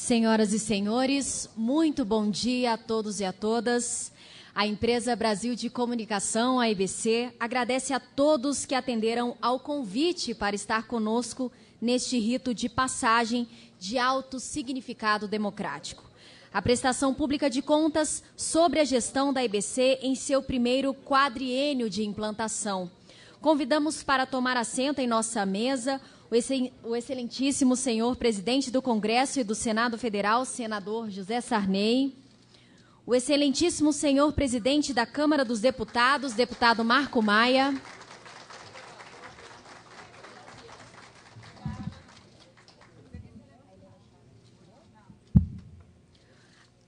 Senhoras e senhores, muito bom dia a todos e a todas. A Empresa Brasil de Comunicação, a EBC, agradece a todos que atenderam ao convite para estar conosco neste rito de passagem de alto significado democrático. A prestação pública de contas sobre a gestão da EBC em seu primeiro quadriênio de implantação. Convidamos para tomar assento em nossa mesa o excelentíssimo senhor presidente do Congresso e do Senado Federal, senador José Sarney, o excelentíssimo senhor presidente da Câmara dos Deputados, deputado Marco Maia,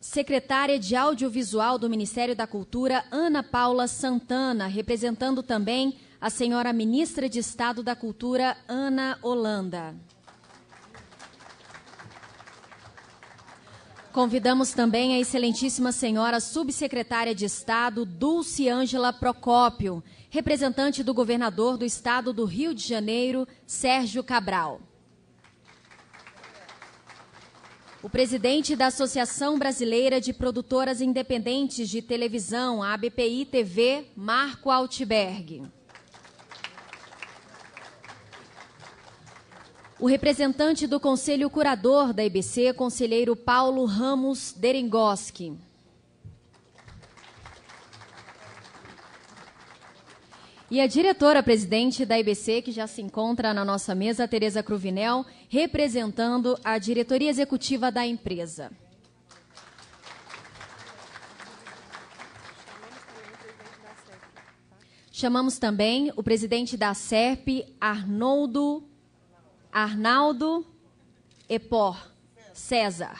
secretária de Audiovisual do Ministério da Cultura, Ana Paula Santana, representando também a senhora ministra de Estado da Cultura, Ana Holanda. Convidamos também a excelentíssima senhora subsecretária de Estado, Dulce Ângela Procópio, representante do governador do Estado do Rio de Janeiro, Sérgio Cabral. O presidente da Associação Brasileira de Produtoras Independentes de Televisão, a ABPI-TV, Marco Altberg. O representante do Conselho Curador da EBC, conselheiro Paulo Ramos Deringoski. E a diretora-presidente da EBC, que já se encontra na nossa mesa, Tereza Cruvinel, representando a diretoria executiva da empresa. Chamamos também o presidente da SERP, Arnaldo Epor César.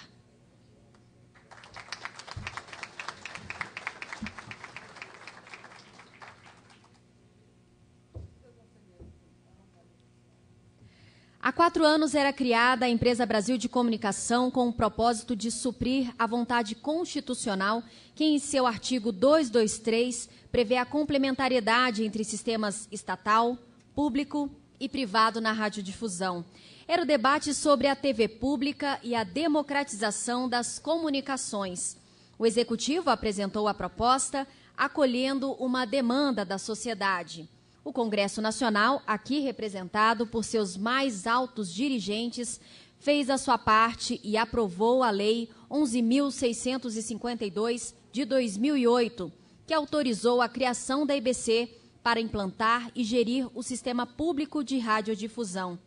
Há 4 anos era criada a Empresa Brasil de Comunicação com o propósito de suprir a vontade constitucional que, em seu artigo 223, prevê a complementariedade entre sistemas estatal, público e privado na radiodifusão. Era o debate sobre a TV pública e a democratização das comunicações. O Executivo apresentou a proposta, acolhendo uma demanda da sociedade. O Congresso Nacional, aqui representado por seus mais altos dirigentes, fez a sua parte e aprovou a Lei 11.652 de 2008, que autorizou a criação da EBC para implantar e gerir o sistema público de radiodifusão.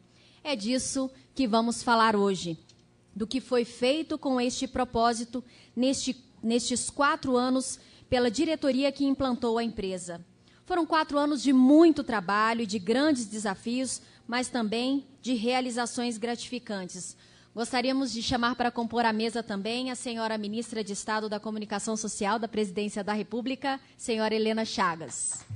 É disso que vamos falar hoje, do que foi feito com este propósito nestes 4 anos pela diretoria que implantou a empresa. Foram 4 anos de muito trabalho e de grandes desafios, mas também de realizações gratificantes. Gostaríamos de chamar para compor a mesa também a senhora ministra de Estado da Comunicação Social da Presidência da República, senhora Helena Chagas.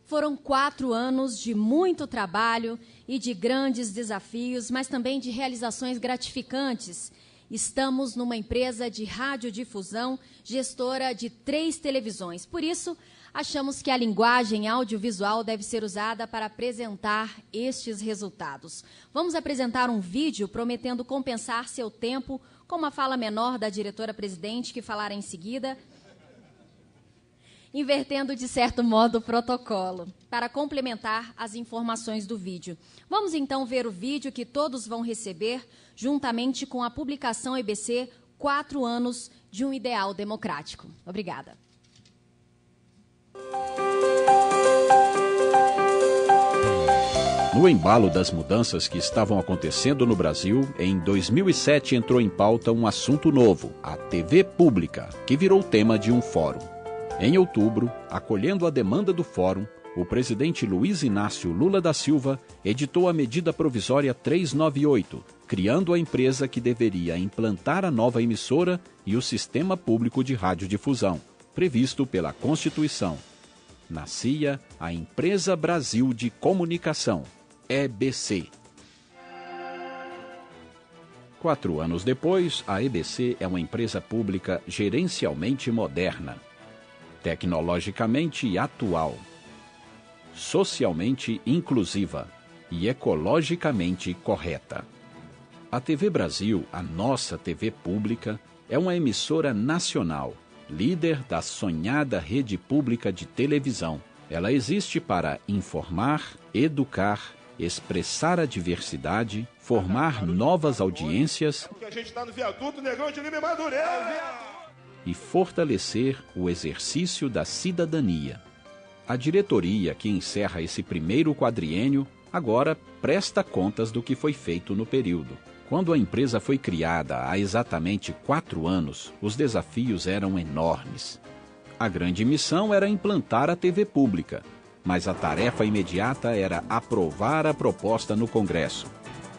Foram 4 anos de muito trabalho e de grandes desafios, mas também de realizações gratificantes. Estamos numa empresa de radiodifusão, gestora de 3 televisões. Por isso, achamos que a linguagem audiovisual deve ser usada para apresentar estes resultados. Vamos apresentar um vídeo prometendo compensar seu tempo com uma fala menor da diretora-presidente, que falará em seguida, invertendo, de certo modo, o protocolo, para complementar as informações do vídeo. Vamos, então, ver o vídeo que todos vão receber, juntamente com a publicação EBC 4 anos de um ideal democrático. Obrigada. No embalo das mudanças que estavam acontecendo no Brasil, em 2007 entrou em pauta um assunto novo, a TV pública, que virou tema de um fórum. Em outubro, acolhendo a demanda do fórum, o presidente Luiz Inácio Lula da Silva editou a medida provisória 398, criando a empresa que deveria implantar a nova emissora e o sistema público de radiodifusão, previsto pela Constituição. Nascia a Empresa Brasil de Comunicação, EBC. 4 anos depois, a EBC é uma empresa pública gerencialmente moderna, tecnologicamente atual, socialmente inclusiva e ecologicamente correta. A TV Brasil, a nossa TV pública, é uma emissora nacional, líder da sonhada rede pública de televisão. Ela existe para informar, educar, expressar a diversidade, formar novas audiências e fortalecer o exercício da cidadania. A diretoria que encerra esse primeiro quadriênio agora presta contas do que foi feito no período. Quando a empresa foi criada há exatamente 4 anos, os desafios eram enormes. A grande missão era implantar a TV pública, mas a tarefa imediata era aprovar a proposta no Congresso.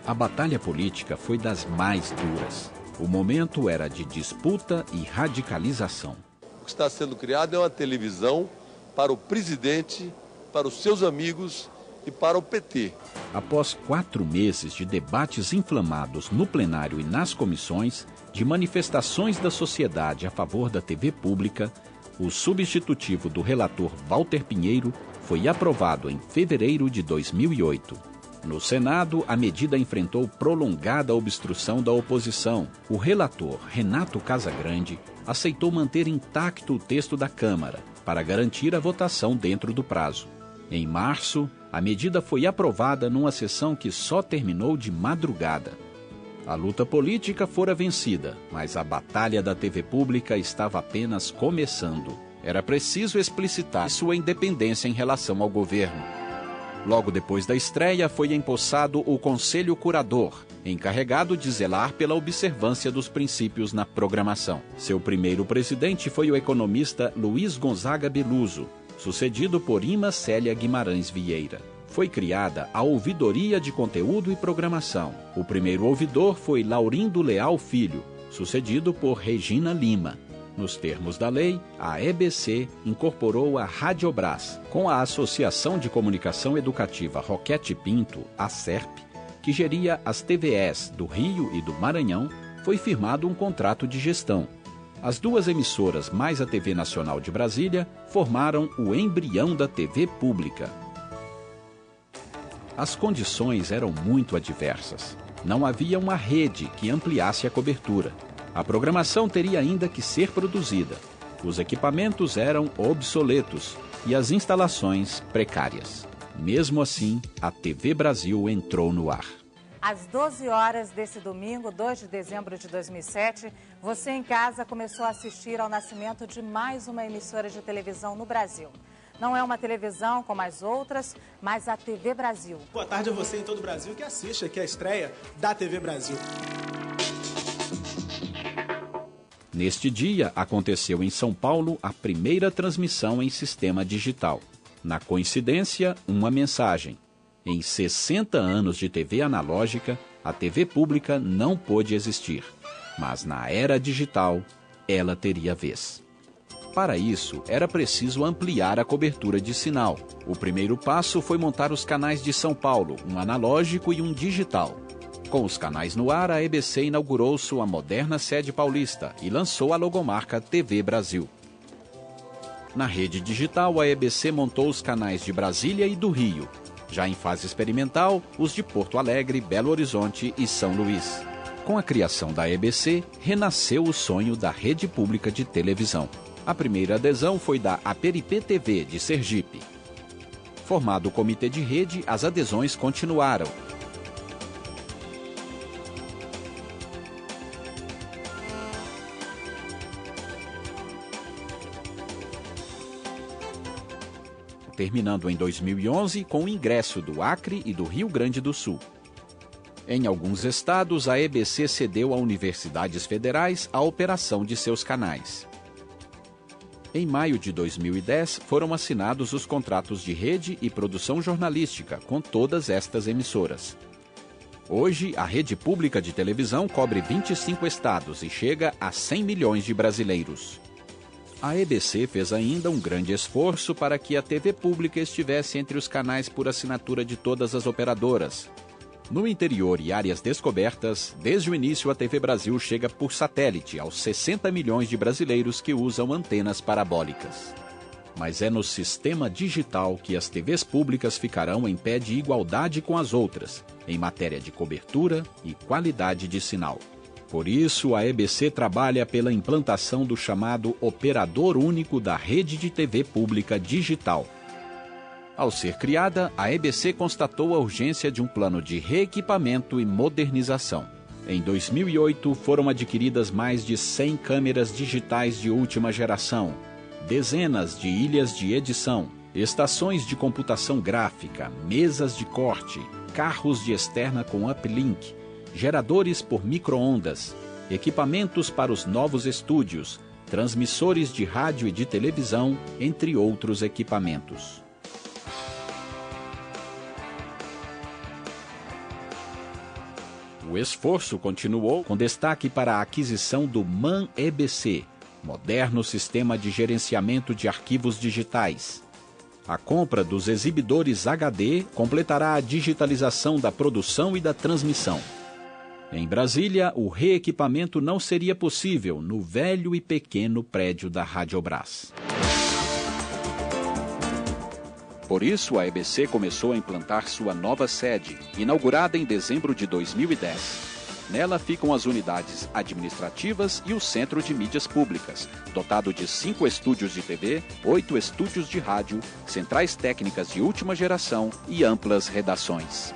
A batalha política foi das mais duras. O momento era de disputa e radicalização. O que está sendo criado é uma televisão para o presidente, para os seus amigos e para o PT. Após 4 meses de debates inflamados no plenário e nas comissões, de manifestações da sociedade a favor da TV pública, o substitutivo do relator Walter Pinheiro foi aprovado em fevereiro de 2008. No Senado, a medida enfrentou prolongada obstrução da oposição. O relator, Renato Casagrande, aceitou manter intacto o texto da Câmara, para garantir a votação dentro do prazo. Em março, a medida foi aprovada numa sessão que só terminou de madrugada. A luta política fora vencida, mas a batalha da TV pública estava apenas começando. Era preciso explicitar sua independência em relação ao governo. Logo depois da estreia, foi empossado o Conselho Curador, encarregado de zelar pela observância dos princípios na programação. Seu primeiro presidente foi o economista Luiz Gonzaga Beluso, sucedido por Ima Célia Guimarães Vieira. Foi criada a Ouvidoria de Conteúdo e Programação. O primeiro ouvidor foi Laurindo Leal Filho, sucedido por Regina Lima. Nos termos da lei, a EBC incorporou a Radiobras, com a Associação de Comunicação Educativa Roquete Pinto, a SERP, que geria as TVEs do Rio e do Maranhão, foi firmado um contrato de gestão. As 2 emissoras mais a TV Nacional de Brasília formaram o embrião da TV pública. As condições eram muito adversas. Não havia uma rede que ampliasse a cobertura. A programação teria ainda que ser produzida. Os equipamentos eram obsoletos e as instalações precárias. Mesmo assim, a TV Brasil entrou no ar. Às 12 horas desse domingo, 2 de dezembro de 2007, você em casa começou a assistir ao nascimento de mais uma emissora de televisão no Brasil. Não é uma televisão como as outras, mas a TV Brasil. Boa tarde a você em todo o Brasil que assiste aqui a estreia da TV Brasil. Neste dia, aconteceu em São Paulo a primeira transmissão em sistema digital. Na coincidência, uma mensagem. Em 60 anos de TV analógica, a TV pública não pôde existir. Mas na era digital, ela teria vez. Para isso, era preciso ampliar a cobertura de sinal. O primeiro passo foi montar os canais de São Paulo, um analógico e um digital. Com os canais no ar, a EBC inaugurou sua moderna sede paulista e lançou a logomarca TV Brasil. Na rede digital, a EBC montou os canais de Brasília e do Rio. Já em fase experimental, os de Porto Alegre, Belo Horizonte e São Luís. Com a criação da EBC, renasceu o sonho da rede pública de televisão. A primeira adesão foi da Aperipê TV, de Sergipe. Formado o comitê de rede, as adesões continuaram. Terminando em 2011 com o ingresso do Acre e do Rio Grande do Sul. Em alguns estados, a EBC cedeu a universidades federais a operação de seus canais. Em maio de 2010, foram assinados os contratos de rede e produção jornalística com todas estas emissoras. Hoje, a rede pública de televisão cobre 25 estados e chega a 100 milhões de brasileiros. A EBC fez ainda um grande esforço para que a TV pública estivesse entre os canais por assinatura de todas as operadoras. No interior e áreas descobertas, desde o início a TV Brasil chega por satélite aos 60 milhões de brasileiros que usam antenas parabólicas. Mas é no sistema digital que as TVs públicas ficarão em pé de igualdade com as outras, em matéria de cobertura e qualidade de sinal. Por isso, a EBC trabalha pela implantação do chamado Operador Único da Rede de TV Pública Digital. Ao ser criada, a EBC constatou a urgência de um plano de reequipamento e modernização. Em 2008, foram adquiridas mais de 100 câmeras digitais de última geração, dezenas de ilhas de edição, estações de computação gráfica, mesas de corte, carros de externa com uplink, geradores por micro-ondas, equipamentos para os novos estúdios, transmissores de rádio e de televisão, entre outros equipamentos. O esforço continuou com destaque para a aquisição do MAN-EBC, moderno sistema de gerenciamento de arquivos digitais. A compra dos exibidores HD completará a digitalização da produção e da transmissão. Em Brasília, o reequipamento não seria possível no velho e pequeno prédio da Radiobras. Por isso, a EBC começou a implantar sua nova sede, inaugurada em dezembro de 2010. Nela ficam as unidades administrativas e o Centro de Mídias Públicas, dotado de 5 estúdios de TV, 8 estúdios de rádio, centrais técnicas de última geração e amplas redações.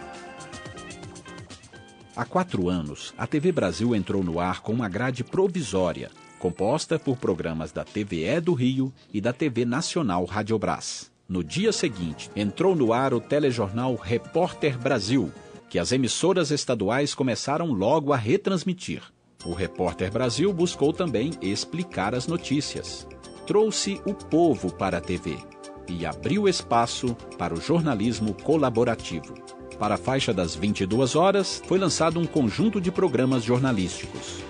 Há 4 anos, a TV Brasil entrou no ar com uma grade provisória, composta por programas da TVE do Rio e da TV Nacional Radiobras. No dia seguinte, entrou no ar o telejornal Repórter Brasil, que as emissoras estaduais começaram logo a retransmitir. O Repórter Brasil buscou também explicar as notícias. Trouxe o povo para a TV e abriu espaço para o jornalismo colaborativo. Para a faixa das 22 horas, foi lançado um conjunto de programas jornalísticos.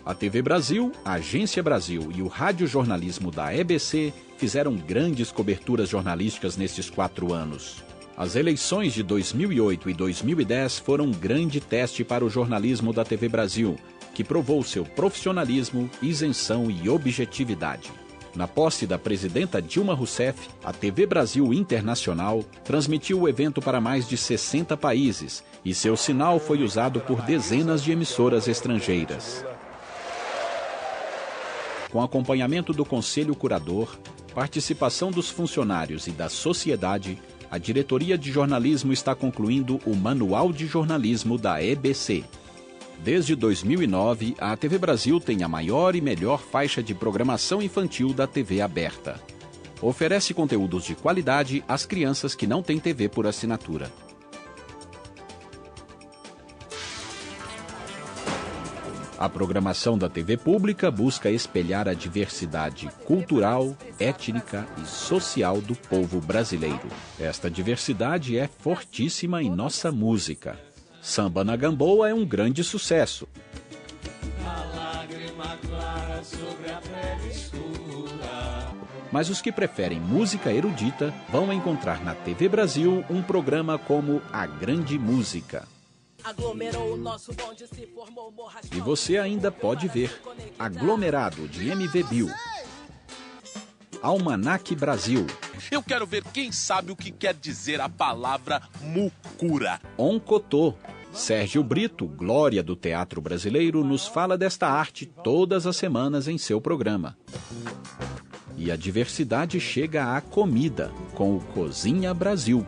A TV Brasil, a Agência Brasil e o radiojornalismo da EBC fizeram grandes coberturas jornalísticas nesses 4 anos. As eleições de 2008 e 2010 foram um grande teste para o jornalismo da TV Brasil, que provou seu profissionalismo, isenção e objetividade. Na posse da presidenta Dilma Rousseff, a TV Brasil Internacional transmitiu o evento para mais de 60 países e seu sinal foi usado por dezenas de emissoras estrangeiras. Com acompanhamento do Conselho Curador, participação dos funcionários e da sociedade, a Diretoria de Jornalismo está concluindo o Manual de Jornalismo da EBC. Desde 2009, a TV Brasil tem a maior e melhor faixa de programação infantil da TV aberta. Oferece conteúdos de qualidade às crianças que não têm TV por assinatura. A programação da TV pública busca espelhar a diversidade cultural, étnica e social do povo brasileiro. Esta diversidade é fortíssima em nossa música. Samba na Gamboa é um grande sucesso. Mas os que preferem música erudita vão encontrar na TV Brasil um programa como A Grande Música. E você ainda pode ver Aglomerado, de MV Bill. Almanac Brasil. Eu quero ver quem sabe o que quer dizer a palavra mucura. Oncotô. Sérgio Brito, glória do teatro brasileiro, nos fala desta arte todas as semanas em seu programa. E a diversidade chega à comida, com o Cozinha Brasil.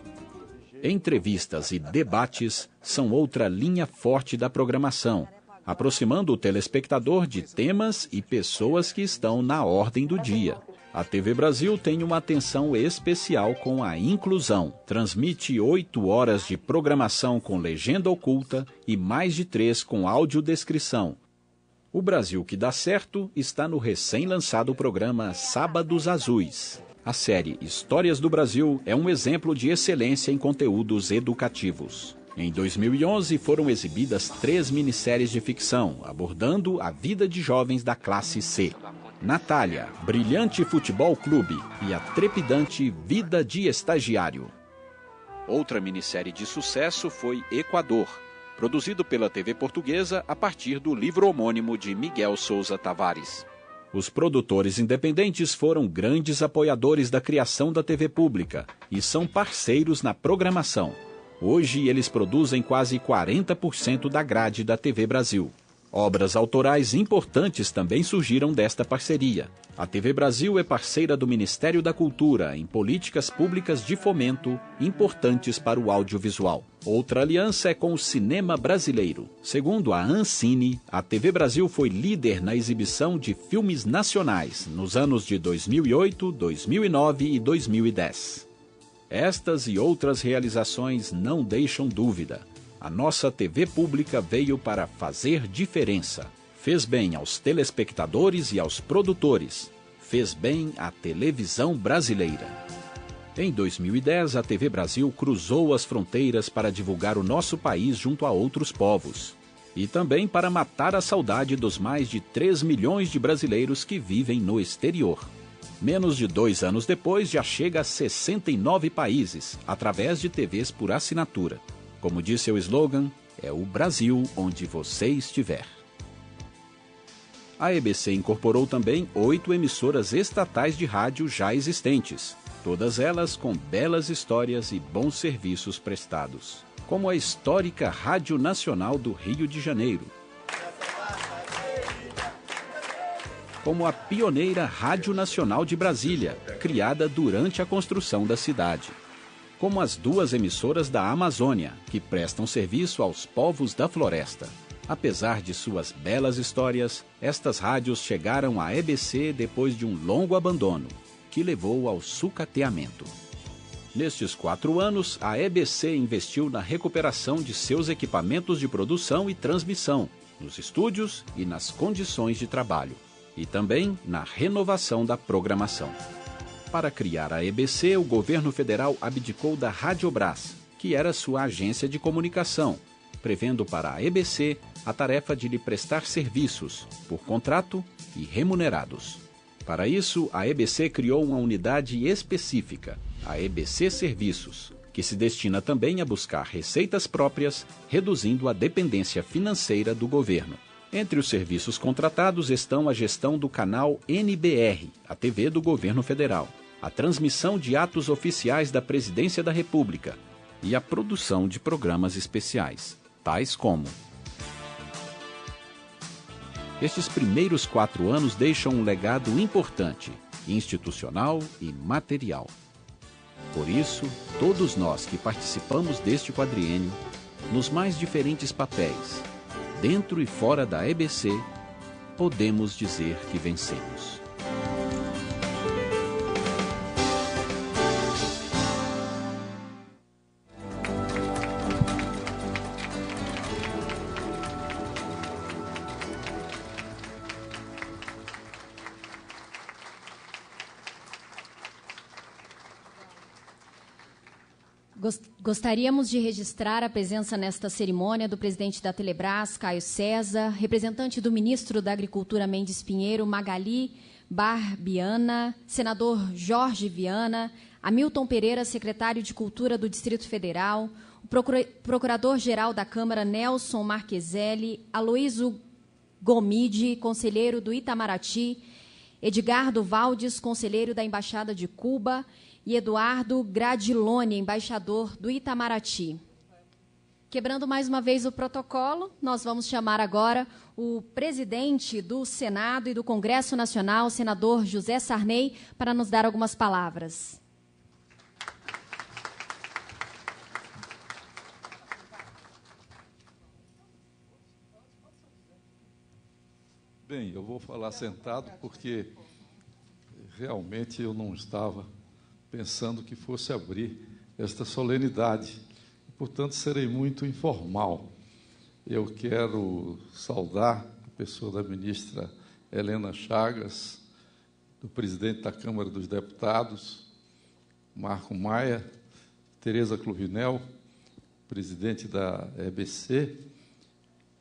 Entrevistas e debates são outra linha forte da programação, aproximando o telespectador de temas e pessoas que estão na ordem do dia. A TV Brasil tem uma atenção especial com a inclusão. Transmite 8 horas de programação com legenda oculta e mais de 3 com audiodescrição. O Brasil que dá certo está no recém-lançado programa Sábados Azuis. A série Histórias do Brasil é um exemplo de excelência em conteúdos educativos. Em 2011, foram exibidas 3 minisséries de ficção, abordando a vida de jovens da classe C. Natália, Brilhante Futebol Clube e a trepidante Vida de Estagiário. Outra minissérie de sucesso foi Equador, produzido pela TV Portuguesa a partir do livro homônimo de Miguel Sousa Tavares. Os produtores independentes foram grandes apoiadores da criação da TV pública e são parceiros na programação. Hoje, eles produzem quase 40% da grade da TV Brasil. Obras autorais importantes também surgiram desta parceria. A TV Brasil é parceira do Ministério da Cultura em políticas públicas de fomento importantes para o audiovisual. Outra aliança é com o cinema brasileiro. Segundo a Ancine, a TV Brasil foi líder na exibição de filmes nacionais nos anos de 2008, 2009 e 2010. Estas e outras realizações não deixam dúvida. A nossa TV pública veio para fazer diferença. Fez bem aos telespectadores e aos produtores. Fez bem à televisão brasileira. Em 2010, a TV Brasil cruzou as fronteiras para divulgar o nosso país junto a outros povos. E também para matar a saudade dos mais de 3 milhões de brasileiros que vivem no exterior. Menos de 2 anos depois, já chega a 69 países, através de TVs por assinatura. Como diz seu slogan, é o Brasil onde você estiver. A EBC incorporou também 8 emissoras estatais de rádio já existentes, todas elas com belas histórias e bons serviços prestados, como a histórica Rádio Nacional do Rio de Janeiro, como a pioneira Rádio Nacional de Brasília, criada durante a construção da cidade, como as 2 emissoras da Amazônia, que prestam serviço aos povos da floresta. Apesar de suas belas histórias, estas rádios chegaram à EBC depois de um longo abandono, que levou ao sucateamento. Nestes 4 anos, a EBC investiu na recuperação de seus equipamentos de produção e transmissão, nos estúdios e nas condições de trabalho, e também na renovação da programação. Para criar a EBC, o governo federal abdicou da Radiobras, que era sua agência de comunicação, prevendo para a EBC a tarefa de lhe prestar serviços, por contrato e remunerados. Para isso, a EBC criou uma unidade específica, a EBC Serviços, que se destina também a buscar receitas próprias, reduzindo a dependência financeira do governo. Entre os serviços contratados estão a gestão do canal NBR, a TV do governo federal, a transmissão de atos oficiais da Presidência da República e a produção de programas especiais, tais como... Estes primeiros 4 anos deixam um legado importante, institucional e material. Por isso, todos nós que participamos deste quadriênio, nos mais diferentes papéis, dentro e fora da EBC, podemos dizer que vencemos. Gostaríamos de registrar a presença nesta cerimônia do presidente da Telebrás, Caio César, representante do ministro da Agricultura, Mendes Pinheiro, Magali Barbiana, senador Jorge Viana, Hamilton Pereira, secretário de Cultura do Distrito Federal, o procurador-geral da Câmara, Nelson Marqueselli, Aloísio Gomide, conselheiro do Itamaraty, Edgardo Valdes, conselheiro da Embaixada de Cuba, e Eduardo Gradiloni, embaixador do Itamaraty. Quebrando mais uma vez o protocolo, nós vamos chamar agora o presidente do Senado e do Congresso Nacional, senador José Sarney, para nos dar algumas palavras. Bem, eu vou falar sentado porque realmente eu não estava pensando que fosse abrir esta solenidade. Portanto, serei muito informal. Eu quero saudar a pessoa da ministra Helena Chagas, do presidente da Câmara dos Deputados, Marco Maia, Tereza Cruvinel, presidente da EBC,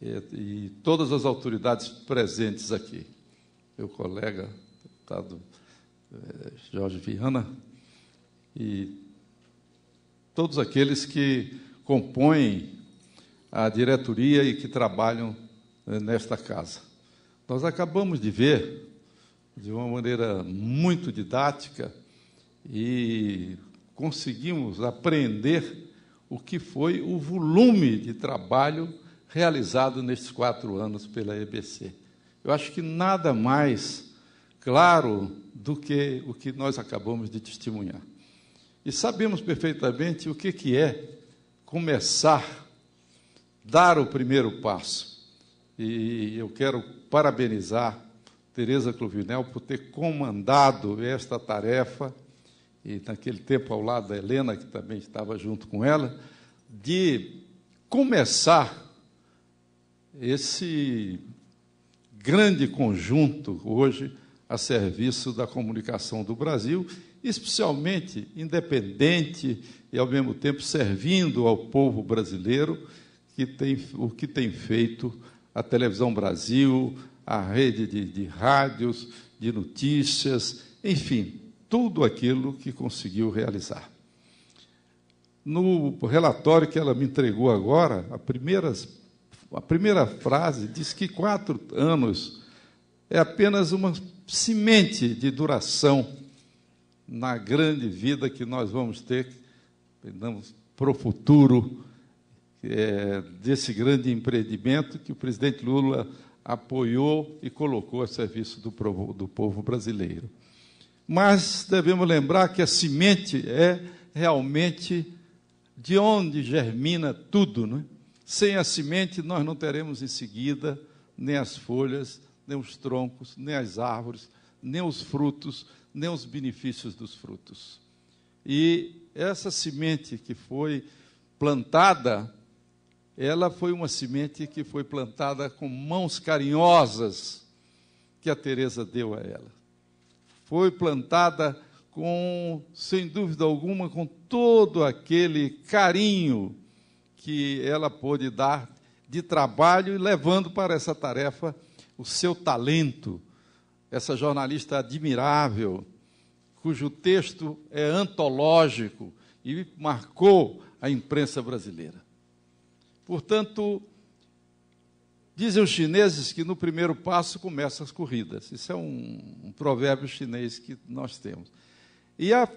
e todas as autoridades presentes aqui, meu colega, deputado Jorge Viana, e todos aqueles que compõem a diretoria e que trabalham nesta casa. Nós acabamos de ver, de uma maneira muito didática, e conseguimos apreender o que foi o volume de trabalho realizado nestes 4 anos pela EBC. Eu acho que nada mais claro do que o que nós acabamos de testemunhar. E sabemos perfeitamente o que é começar, dar o primeiro passo. E eu quero parabenizar Tereza Cruvinel por ter comandado esta tarefa, e naquele tempo ao lado da Helena, que também estava junto com ela, de começar esse grande conjunto hoje a serviço da comunicação do Brasil, especialmente independente e, ao mesmo tempo, servindo ao povo brasileiro, o que tem feito a Televisão Brasil, a rede de rádios, de notícias, enfim, tudo aquilo que conseguiu realizar. No relatório que ela me entregou agora, a primeira frase diz que 4 anos é apenas uma semente de duração na grande vida que nós vamos ter para o futuro desse grande empreendimento que o presidente Lula apoiou e colocou a serviço do povo brasileiro. Mas devemos lembrar que a semente é realmente de onde germina tudo, não é? Sem a semente, nós não teremos em seguida nem as folhas, nem os troncos, nem as árvores, nem os frutos, nem os benefícios dos frutos. E essa semente que foi plantada, ela foi uma semente que foi plantada com mãos carinhosas que a Tereza deu a ela. Foi plantada sem dúvida alguma, com todo aquele carinho que ela pôde dar de trabalho e levando para essa tarefa o seu talento, essa jornalista admirável, cujo texto é antológico e marcou a imprensa brasileira. Portanto, dizem os chineses que no primeiro passo começam as corridas. Isso é um provérbio chinês que nós temos. E a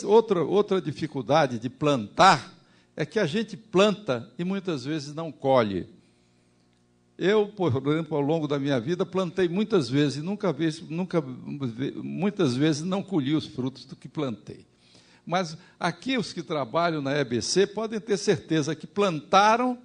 outra dificuldade de plantar é que a gente planta e muitas vezes não colhe. Eu, por exemplo, ao longo da minha vida, plantei muitas vezes e muitas vezes não colhi os frutos do que plantei. Mas aqui os que trabalham na EBC podem ter certeza que plantaram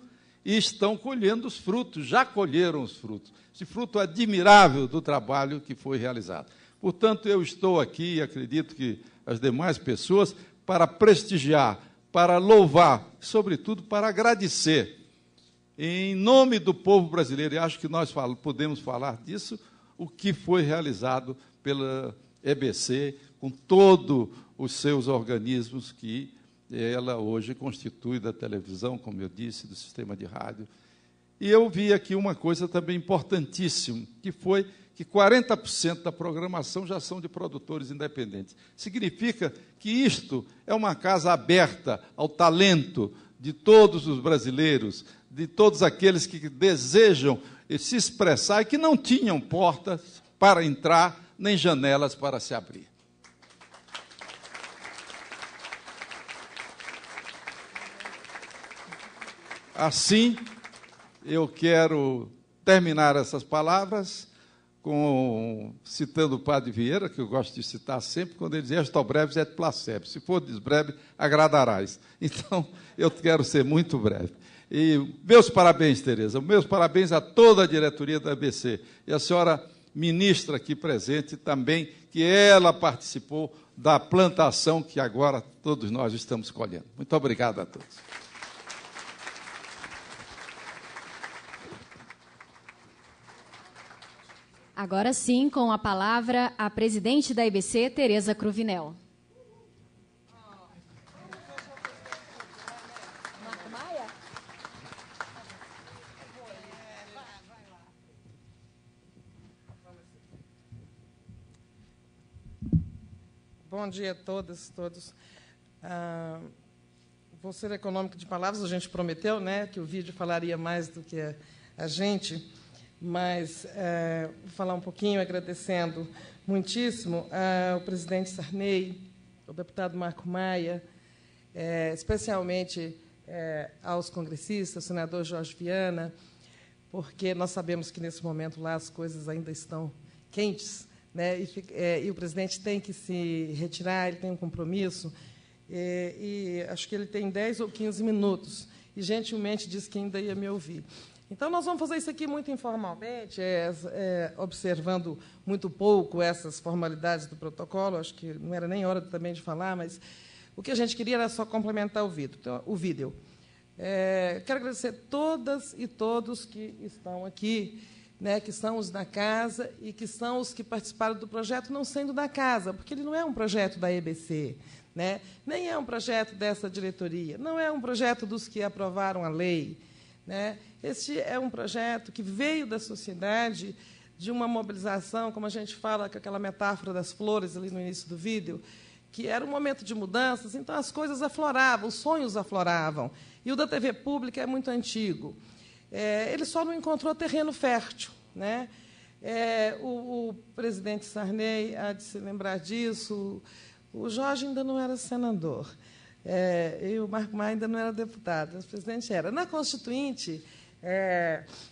e estão colhendo os frutos, já colheram os frutos. Esse fruto admirável do trabalho que foi realizado. Portanto, eu estou aqui, e acredito que as demais pessoas, para prestigiar, para louvar, sobretudo para agradecer, em nome do povo brasileiro, e acho que nós podemos falar disso, o que foi realizado pela EBC, com todos os seus organismos que ela hoje constitui da televisão, como eu disse, do sistema de rádio. E eu vi aqui uma coisa também importantíssima, que foi que 40% da programação já são de produtores independentes. Significa que isto é uma casa aberta ao talento de todos os brasileiros, de todos aqueles que desejam se expressar e que não tinham portas para entrar, nem janelas para se abrir. Assim, eu quero terminar essas palavras citando o padre Vieira, que eu gosto de citar sempre, quando ele dizia, "Esto breves et placebo", se for breve, agradarás. Então, eu quero ser muito breve. E meus parabéns, Tereza, meus parabéns a toda a diretoria da ABC, e a senhora ministra aqui presente também, que ela participou da plantação que agora todos nós estamos colhendo. Muito obrigado a todos. Agora sim, com a palavra, a presidente da EBC, Tereza Cruvinel. Bom dia a todas, todos. Vou ser econômico de palavras, a gente prometeu, né, que o vídeo falaria mais do que a gente, mas vou falar um pouquinho agradecendo muitíssimo ao presidente Sarney, ao deputado Marco Maia, especialmente aos congressistas, ao senador Jorge Viana, porque nós sabemos que, nesse momento, lá as coisas ainda estão quentes, né, e o presidente tem que se retirar, ele tem um compromisso, e acho que ele tem 10 ou 15 minutos, e gentilmente disse que ainda ia me ouvir. Então, nós vamos fazer isso aqui muito informalmente, observando muito pouco essas formalidades do protocolo, acho que não era nem hora também de falar, mas o que a gente queria era só complementar o vídeo. Então, quero agradecer todas e todos que estão aqui, né, que são os da casa e que são os que participaram do projeto, não sendo da casa, porque ele não é um projeto da EBC, né, nem é um projeto dessa diretoria, não é um projeto dos que aprovaram a lei, né. Este é um projeto que veio da sociedade, de uma mobilização, como a gente fala, com aquela metáfora das flores ali no início do vídeo, que era um momento de mudanças, então as coisas afloravam, os sonhos afloravam. E o da TV Pública é muito antigo. Ele só não encontrou terreno fértil, né? O presidente Sarney há de se lembrar disso. O Jorge ainda não era senador. E o Marco Maia ainda não era deputado. O presidente era. Na Constituinte,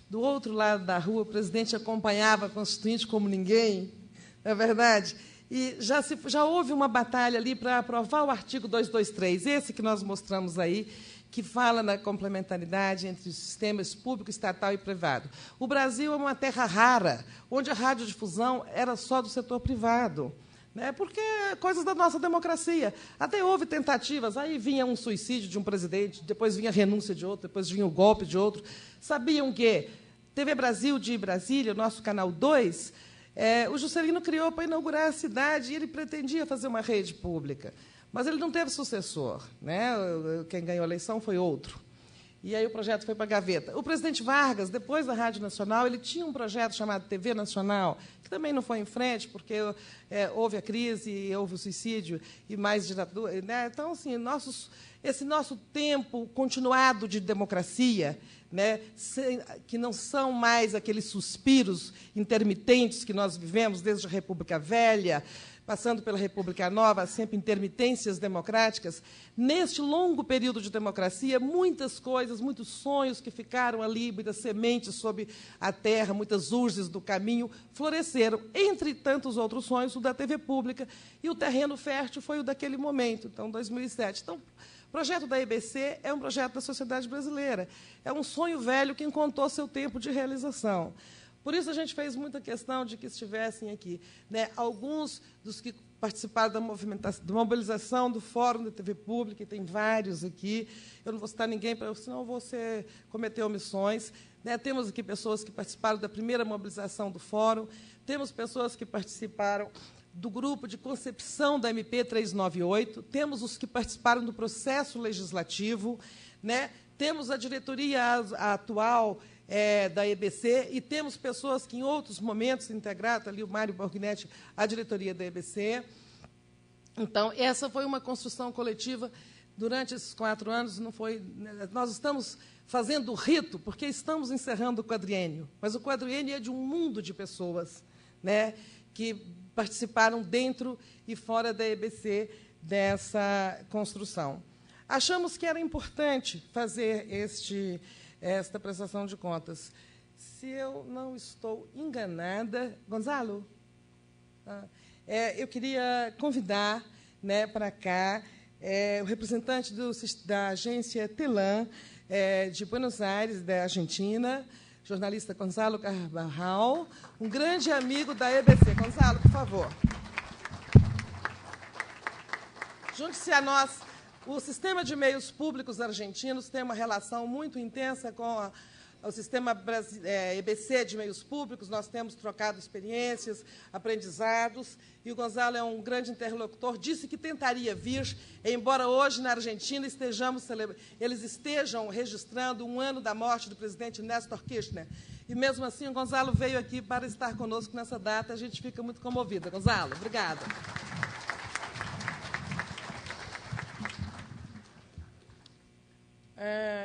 do outro lado da rua, o presidente acompanhava a Constituinte como ninguém, não é verdade? E já houve uma batalha ali para aprovar o artigo 223, esse que nós mostramos aí, que fala na complementaridade entre os sistemas público, estatal e privado. O Brasil é uma terra rara, onde a radiodifusão era só do setor privado, né? Porque é coisas da nossa democracia. Até houve tentativas, aí vinha um suicídio de um presidente, depois vinha a renúncia de outro, depois vinha o golpe de outro. Sabiam que TV Brasil de Brasília, nosso canal 2, o Juscelino criou para inaugurar a cidade e ele pretendia fazer uma rede pública. Mas ele não teve sucessor, né? Quem ganhou a eleição foi outro. E aí o projeto foi para a gaveta. O presidente Vargas, depois da Rádio Nacional, ele tinha um projeto chamado TV Nacional, que também não foi em frente, porque houve a crise, houve o suicídio e mais ditadura, né? Então, assim, esse nosso tempo continuado de democracia, né, que não são mais aqueles suspiros intermitentes que nós vivemos desde a República Velha, passando pela República Nova, sempre intermitências democráticas. Neste longo período de democracia, muitas coisas, muitos sonhos que ficaram ali, muitas sementes sob a terra, muitas urzes do caminho, floresceram. Entre tantos outros sonhos, o da TV Pública, e o terreno fértil foi o daquele momento, então, 2007. Então, o projeto da EBC é um projeto da sociedade brasileira. É um sonho velho que encontrou seu tempo de realização. Por isso, a gente fez muita questão de que estivessem aqui, né, alguns dos que participaram da mobilização do Fórum da TV Pública, e tem vários aqui. Eu não vou citar ninguém, senão você cometer omissões. Né? Temos aqui pessoas que participaram da primeira mobilização do Fórum, temos pessoas que participaram do grupo de concepção da MP 398, temos os que participaram do processo legislativo, né? Temos a diretoria atual da EBC, e temos pessoas que, em outros momentos, integraram, ali o Mário Borghinetti, a diretoria da EBC. Então, essa foi uma construção coletiva durante esses 4 anos. Não foi, nós estamos fazendo o rito, porque estamos encerrando o quadriênio, mas o quadriênio é de um mundo de pessoas, né, que participaram dentro e fora da EBC dessa construção. Achamos que era importante fazer esta prestação de contas. Se eu não estou enganada... Gonzalo? Eu queria convidar, né, para cá o representante da agência Telam, de Buenos Aires, da Argentina, jornalista Gonzalo Carvajal, um grande amigo da EBC. Gonzalo, por favor. Junte-se a nós. O sistema de meios públicos argentinos tem uma relação muito intensa com o sistema EBC de meios públicos. Nós temos trocado experiências, aprendizados, e o Gonzalo é um grande interlocutor. Disse que tentaria vir, embora hoje, na Argentina, eles estejam registrando 1 ano da morte do presidente Néstor Kirchner. E, mesmo assim, o Gonzalo veio aqui para estar conosco nessa data. A gente fica muito comovida. Gonzalo, obrigada.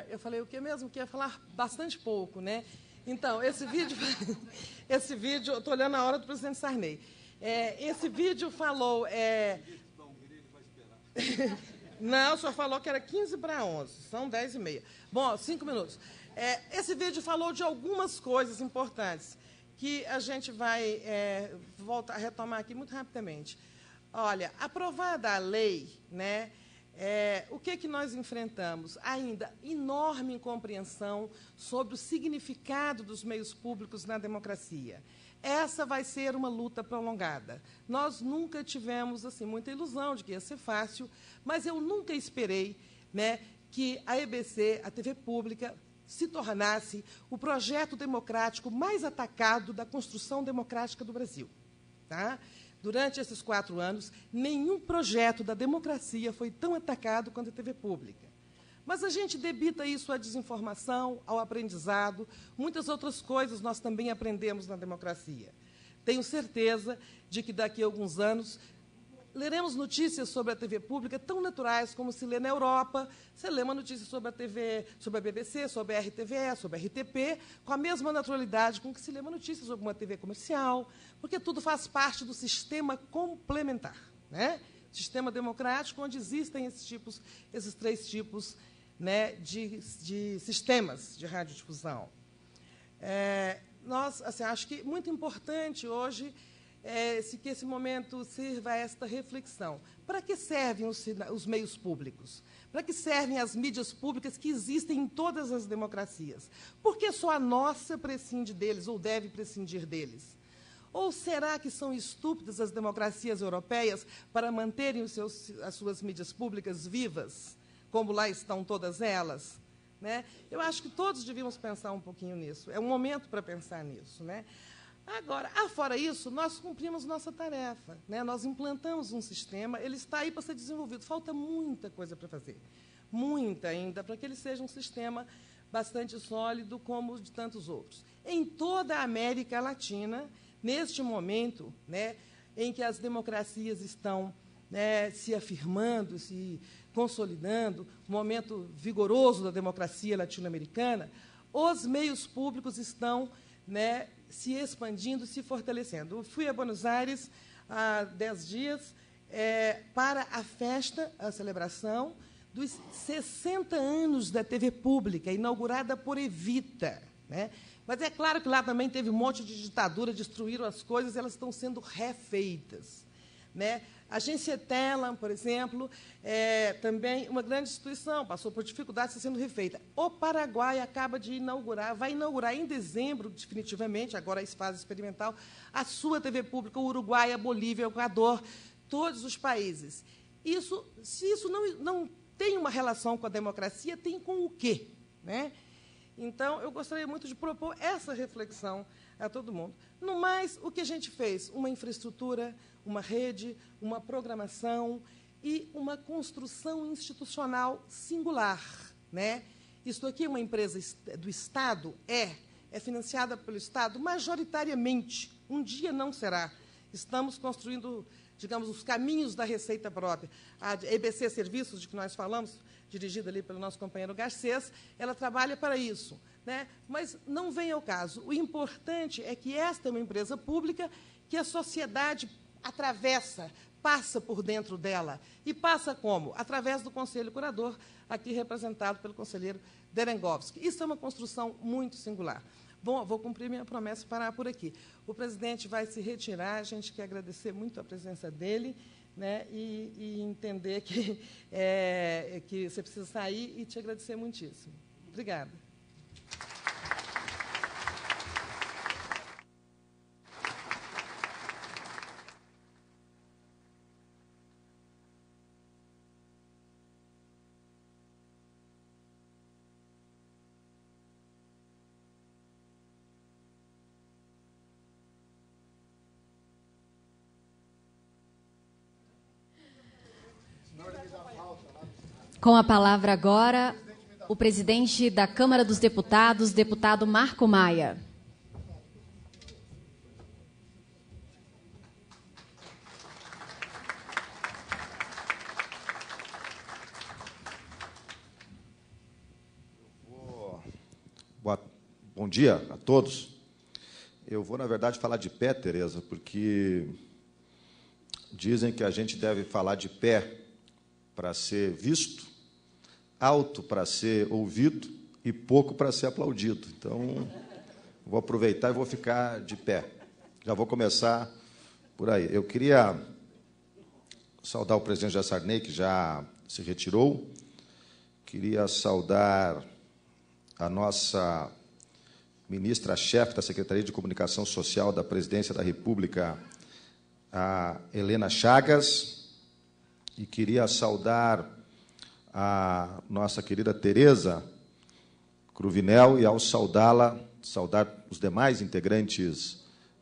Eu falei o que mesmo? Que ia falar bastante pouco, né? Então, esse vídeo, eu estou olhando a hora do presidente Sarney. Esse vídeo falou... Não, o senhor falou que era 15 para 11, são 10h30. Bom, 5 minutos. Esse vídeo falou de algumas coisas importantes que a gente vai voltar a retomar aqui muito rapidamente. Olha, aprovada a lei, né, o que nós enfrentamos? Ainda enorme incompreensão sobre o significado dos meios públicos na democracia. Essa vai ser uma luta prolongada. Nós nunca tivemos assim, muita ilusão de que ia ser fácil, mas eu nunca esperei, né, que a EBC, a TV pública, se tornasse o projeto democrático mais atacado da construção democrática do Brasil. Tá? Durante esses 4 anos, nenhum projeto da democracia foi tão atacado quanto a TV pública. Mas a gente debita isso à desinformação, ao aprendizado, muitas outras coisas nós também aprendemos na democracia. Tenho certeza de que, daqui a alguns anos, leremos notícias sobre a TV pública tão naturais como se lê na Europa. Você lê uma notícia sobre a TV, sobre a BBC, sobre a RTVE, sobre a RTP, com a mesma naturalidade com que se lê uma notícia sobre uma TV comercial, porque tudo faz parte do sistema complementar, né? Sistema democrático, onde existem esses 3 tipos, né, de sistemas de radiodifusão. Nós, assim, acho que muito importante hoje que esse momento sirva a esta reflexão. Para que servem os meios públicos? Para que servem as mídias públicas que existem em todas as democracias? Por que só a nossa prescinde deles ou deve prescindir deles? Ou será que são estúpidas as democracias europeias para manterem as suas mídias públicas vivas, como lá estão todas elas? Né? Eu acho que todos devíamos pensar um pouquinho nisso. É um momento para pensar nisso, né? Agora, fora isso, nós cumprimos nossa tarefa, né? Nós implantamos um sistema, ele está aí para ser desenvolvido. Falta muita coisa para fazer, muita ainda, para que ele seja um sistema bastante sólido, como os de tantos outros. Em toda a América Latina, neste momento, né, em que as democracias estão, né, se afirmando, se consolidando, um momento vigoroso da democracia latino-americana, os meios públicos estão, né, se expandindo, se fortalecendo. Eu fui a Buenos Aires há 10 dias para a festa, a celebração dos 60 anos da TV pública, inaugurada por Evita, né? Mas é claro que lá também teve um monte de ditadura, destruíram as coisas, elas estão sendo refeitas, né? A Agência Telam, por exemplo, também uma grande instituição, passou por dificuldades, está sendo refeita. O Paraguai acaba de inaugurar, vai inaugurar em dezembro, definitivamente, agora em fase experimental, a sua TV pública, o Uruguai, a Bolívia, o Equador, todos os países. Se isso não tem uma relação com a democracia, tem com o quê? Né? Então, eu gostaria muito de propor essa reflexão a todo mundo. No mais, o que a gente fez? Uma infraestrutura, uma rede, uma programação e uma construção institucional singular, né? Isto aqui é uma empresa do Estado? É financiada pelo Estado majoritariamente. Um dia não será. Estamos construindo, digamos, os caminhos da receita própria. A EBC Serviços, de que nós falamos, dirigida ali pelo nosso companheiro Garcês, ela trabalha para isso, né? Mas não vem ao caso. O importante é que esta é uma empresa pública que a sociedade atravessa, passa por dentro dela. E passa como? Através do Conselho Curador, aqui representado pelo conselheiro Derengovski. Isso é uma construção muito singular. Bom, vou cumprir minha promessa e parar por aqui. O presidente vai se retirar, a gente quer agradecer muito a presença dele, né, e entender que você precisa sair e te agradecer muitíssimo. Obrigada. Com a palavra agora, o presidente da Câmara dos Deputados, deputado Marco Maia. Bom dia a todos. Eu vou, na verdade, falar de pé, Tereza, porque dizem que a gente deve falar de pé para ser visto, alto para ser ouvido e pouco para ser aplaudido. Então, vou aproveitar e vou ficar de pé. Já vou começar por aí. Eu queria saudar o presidente Jair Sarney, que já se retirou. Queria saudar a nossa ministra-chefe da Secretaria de Comunicação Social da Presidência da República, a Helena Chagas, e queria saudar a nossa querida Tereza Cruvinel, e ao saudá-la, saudar os demais integrantes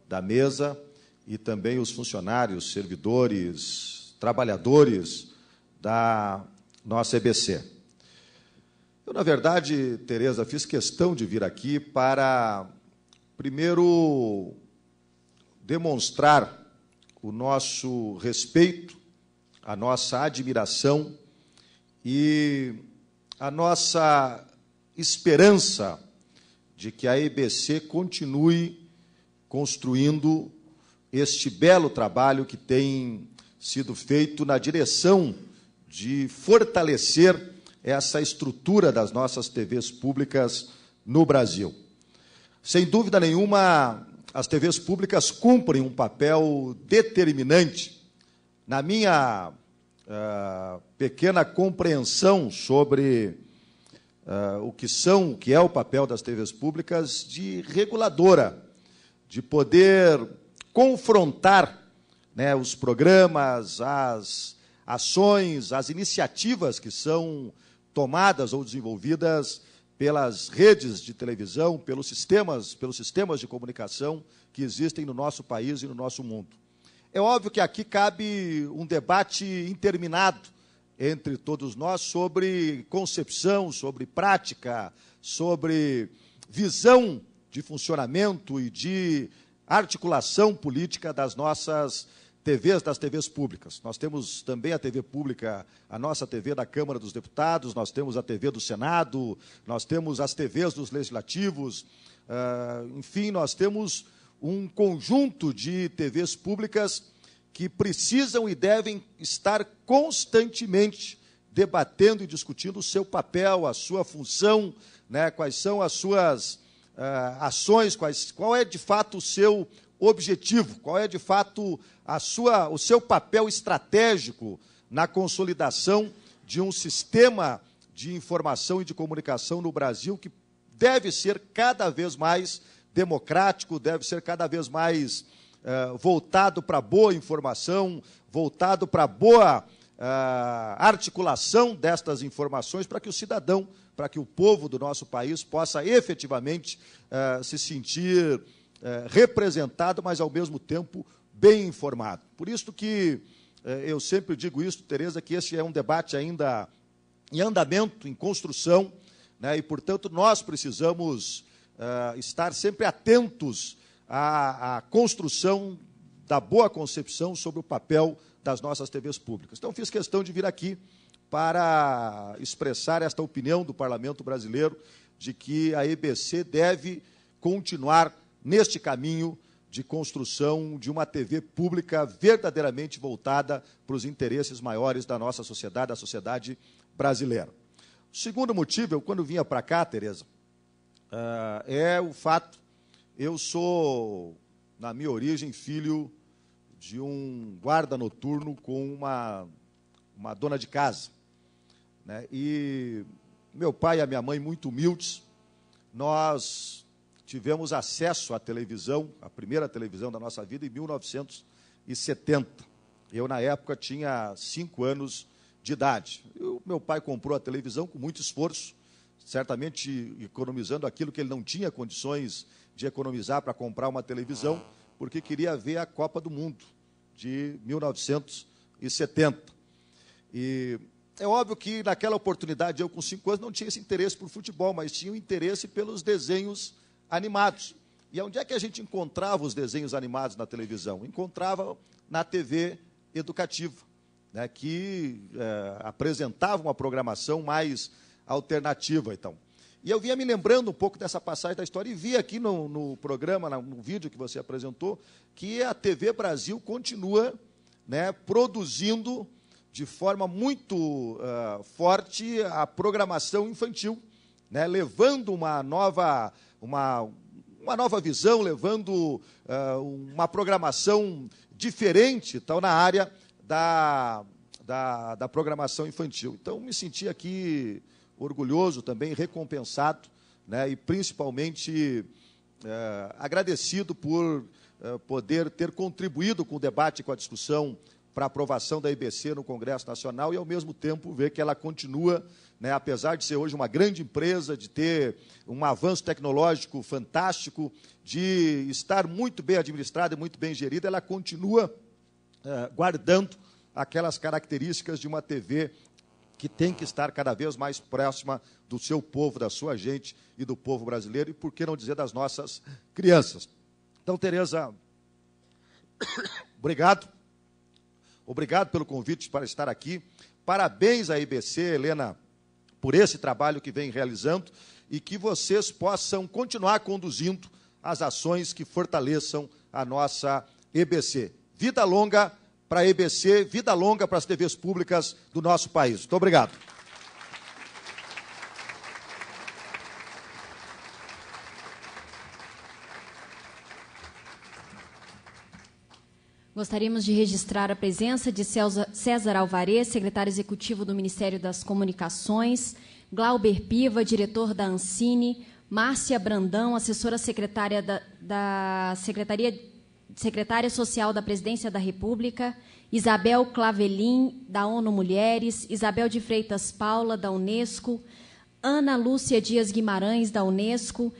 da mesa e também os funcionários, servidores, trabalhadores da nossa EBC. Eu, na verdade, Tereza, fiz questão de vir aqui para, primeiro, demonstrar o nosso respeito, a nossa admiração e a nossa esperança de que a EBC continue construindo este belo trabalho que tem sido feito na direção de fortalecer essa estrutura das nossas TVs públicas no Brasil. Sem dúvida nenhuma, as TVs públicas cumprem um papel determinante. Na minha pequena compreensão sobre o que é o papel das TVs públicas, de reguladora, de poder confrontar, né, os programas, as ações, as iniciativas que são tomadas ou desenvolvidas pelas redes de televisão, pelos sistemas de comunicação que existem no nosso país e no nosso mundo. É óbvio que aqui cabe um debate interminado entre todos nós sobre concepção, sobre prática, sobre visão de funcionamento e de articulação política das nossas TVs, das TVs públicas. Nós temos também a TV pública, a nossa TV da Câmara dos Deputados, nós temos a TV do Senado, nós temos as TVs dos legislativos, enfim, nós temos um conjunto de TVs públicas que precisam e devem estar constantemente debatendo e discutindo o seu papel, a sua função, né, quais são as suas ações, qual é, de fato, o seu objetivo, qual é, de fato, o seu papel estratégico na consolidação de um sistema de informação e de comunicação no Brasil que deve ser cada vez mais democrático, deve ser cada vez mais voltado para a boa informação, voltado para a boa articulação destas informações, para que o cidadão, para que o povo do nosso país possa efetivamente se sentir representado, mas, ao mesmo tempo, bem informado. Por isso que eu sempre digo isso, Tereza, que este é um debate ainda em andamento, em construção, né, e, portanto, nós precisamos estar sempre atentos à construção da boa concepção sobre o papel das nossas TVs públicas. Então, fiz questão de vir aqui para expressar esta opinião do Parlamento brasileiro de que a EBC deve continuar neste caminho de construção de uma TV pública verdadeiramente voltada para os interesses maiores da nossa sociedade, da sociedade brasileira. O segundo motivo, eu, quando vinha para cá, Tereza, é o fato, eu sou, na minha origem, filho de um guarda noturno com uma dona de casa, né? E meu pai e a minha mãe, muito humildes, nós tivemos acesso à televisão, a primeira televisão da nossa vida, em 1970. Eu, na época, tinha 5 anos de idade. Meu pai comprou a televisão com muito esforço, certamente economizando aquilo que ele não tinha condições de economizar para comprar uma televisão, porque queria ver a Copa do Mundo de 1970. E é óbvio que, naquela oportunidade, eu, com 5 anos, não tinha esse interesse por futebol, mas tinha o interesse pelos desenhos animados. E onde é que a gente encontrava os desenhos animados na televisão? Encontrava na TV educativa, né, que apresentava uma programação mais alternativa. Então, E eu vinha me lembrando um pouco dessa passagem da história e vi aqui no programa, no vídeo que você apresentou, que a TV Brasil continua, né, produzindo de forma muito forte a programação infantil, né, levando uma nova visão, levando uma programação diferente, então, na área da programação infantil. Então, me senti aqui orgulhoso também, recompensado, né, e principalmente agradecido por poder ter contribuído com o debate e com a discussão para a aprovação da IBC no Congresso Nacional e, ao mesmo tempo, ver que ela continua, né, apesar de ser hoje uma grande empresa, de ter um avanço tecnológico fantástico, de estar muito bem administrada e muito bem gerida, ela continua guardando aquelas características de uma TV que tem que estar cada vez mais próxima do seu povo, da sua gente e do povo brasileiro, e por que não dizer das nossas crianças. Então, Tereza, obrigado. Obrigado pelo convite para estar aqui. Parabéns à IBC, Helena, por esse trabalho que vem realizando e que vocês possam continuar conduzindo as ações que fortaleçam a nossa EBC. Vida longa para a EBC, vida longa para as TVs públicas do nosso país. Muito obrigado. Gostaríamos de registrar a presença de César Alvarez, secretário executivo do Ministério das Comunicações, Glauber Piva, diretor da Ancine, Márcia Brandão, assessora secretária da Secretária Social da Presidência da República, Isabel Clavelin, da ONU Mulheres, Isabel de Freitas Paula, da Unesco, Ana Lúcia Dias Guimarães, da Unesco,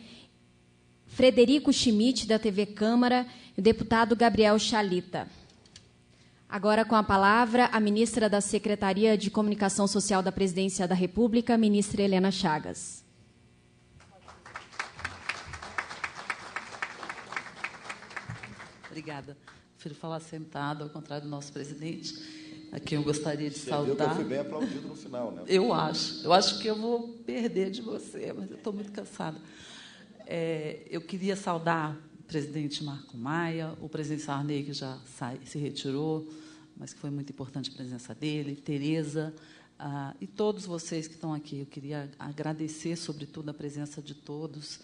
Frederico Schmidt, da TV Câmara, e o deputado Gabriel Chalita. Agora, com a palavra, a ministra da Secretaria de Comunicação Social da Presidência da República, ministra Helena Chagas. Obrigada. Prefiro falar sentado, ao contrário do nosso presidente, a quem eu gostaria de saudar. Você viu que eu fui bem aplaudido no final, né? Eu acho que eu vou perder de você, mas eu estou muito cansada. Eu queria saudar o presidente Marco Maia, o presidente Sarney, que já se retirou, mas que foi muito importante a presença dele, Tereza, e todos vocês que estão aqui. Eu queria agradecer, sobretudo, a presença de todos.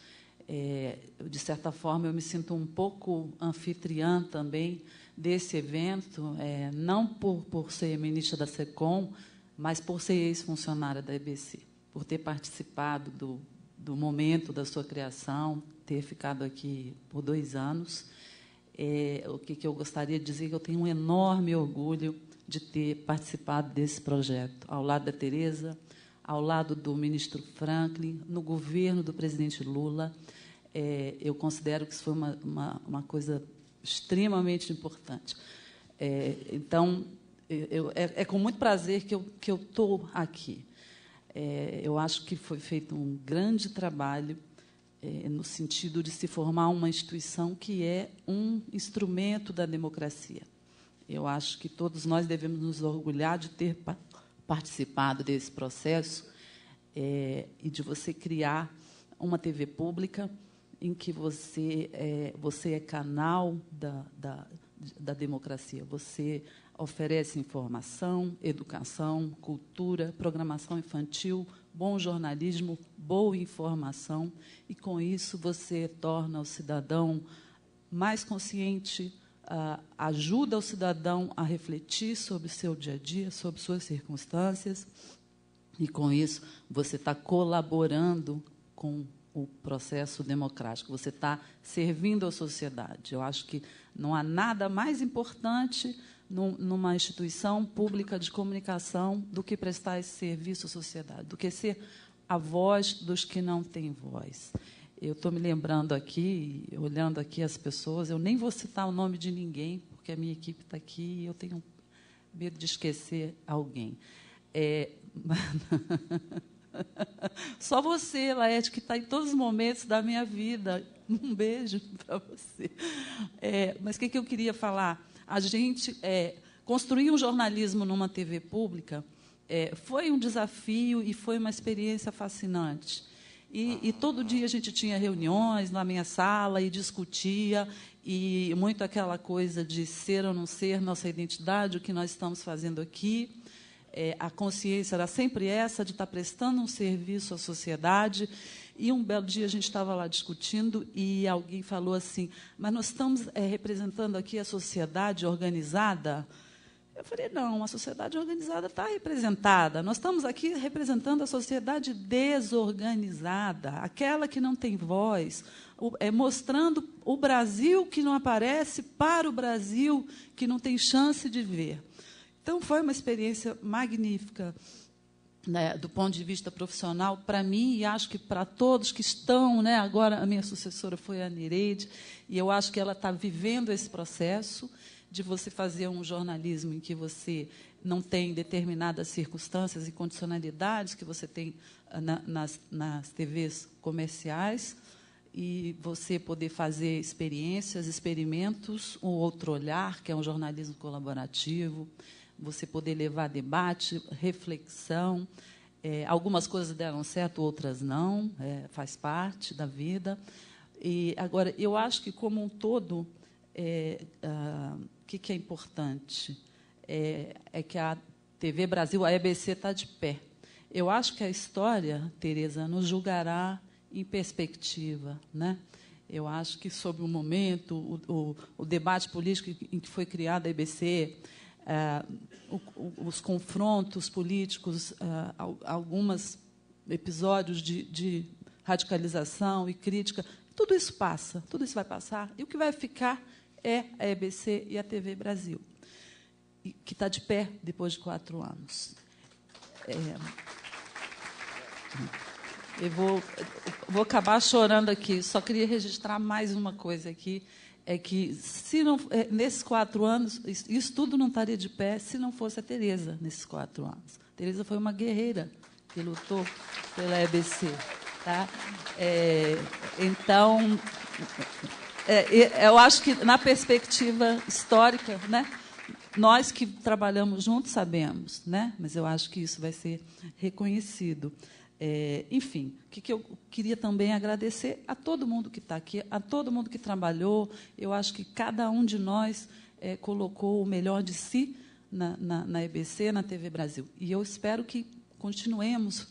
De certa forma, eu me sinto um pouco anfitriã também desse evento, não por ser ministra da SECOM, mas por ser ex-funcionária da EBC, por ter participado do momento da sua criação, ter ficado aqui por 2 anos. O que eu gostaria de dizer é que eu tenho um enorme orgulho de ter participado desse projeto, ao lado da Tereza, ao lado do ministro Franklin, no governo do presidente Lula. Eu considero que isso foi uma coisa extremamente importante. Então, é com muito prazer que eu estou aqui. Eu acho que foi feito um grande trabalho no sentido de se formar uma instituição que é um instrumento da democracia. Eu acho que todos nós devemos nos orgulhar de ter participado desse processo e de você criar uma TV pública em que você é canal da democracia. Você oferece informação, educação, cultura, programação infantil, bom jornalismo, boa informação, e, com isso, você torna o cidadão mais consciente, ajuda o cidadão a refletir sobre o seu dia a dia, sobre suas circunstâncias, e, com isso, você está colaborando com o processo democrático, você está servindo à sociedade. Eu acho que não há nada mais importante numa instituição pública de comunicação do que prestar esse serviço à sociedade, do que ser a voz dos que não têm voz. Eu estou me lembrando aqui, olhando aqui as pessoas, eu nem vou citar o nome de ninguém, porque a minha equipe está aqui e eu tenho medo de esquecer alguém. Só você, Laerte, que está em todos os momentos da minha vida. Um beijo para você. Mas o que eu queria falar? A gente construir um jornalismo numa TV pública foi um desafio e foi uma experiência fascinante. E todo dia a gente tinha reuniões na minha sala e discutia, e muito aquela coisa de ser ou não ser nossa identidade, o que nós estamos fazendo aqui. A consciência era sempre essa, de estar prestando um serviço à sociedade. E um belo dia a gente estava lá discutindo e alguém falou assim, mas nós estamos representando aqui a sociedade organizada? Eu falei, não, a sociedade organizada está representada. Nós estamos aqui representando a sociedade desorganizada, aquela que não tem voz, mostrando o Brasil que não aparece para o Brasil que não tem chance de ver. Então, foi uma experiência magnífica, né, do ponto de vista profissional, para mim, e acho que para todos que estão, né, agora a minha sucessora foi a Nereide, e eu acho que ela está vivendo esse processo de você fazer um jornalismo em que você não tem determinadas circunstâncias e condicionalidades que você tem nas TVs comerciais, e você poder fazer experiências, experimentos, um outro olhar, que é um jornalismo colaborativo, você poder levar debate, reflexão. Algumas coisas deram certo, outras não, faz parte da vida. E, agora, eu acho que, como um todo, o que é importante? É que a TV Brasil, a EBC, está de pé. Eu acho que a história, Tereza, nos julgará em perspectiva, né? Eu acho que, sob o momento, o debate político em que foi criada a EBC, os confrontos políticos, alguns episódios de radicalização e crítica, tudo isso passa, tudo isso vai passar, e o que vai ficar é a EBC e a TV Brasil, que está de pé depois de 4 anos. Eu vou acabar chorando aqui, só queria registrar mais uma coisa aqui, é que, se não, nesses 4 anos, isso tudo não estaria de pé se não fosse a Tereza, nesses 4 anos. A Tereza foi uma guerreira que lutou pela EBC. Tá? Então, eu acho que, na perspectiva histórica, né, nós que trabalhamos juntos sabemos, né, mas eu acho que isso vai ser reconhecido. Enfim, o que eu queria também agradecer a todo mundo que está aqui, a todo mundo que trabalhou. Eu acho que cada um de nós colocou o melhor de si na EBC, na TV Brasil. E eu espero que continuemos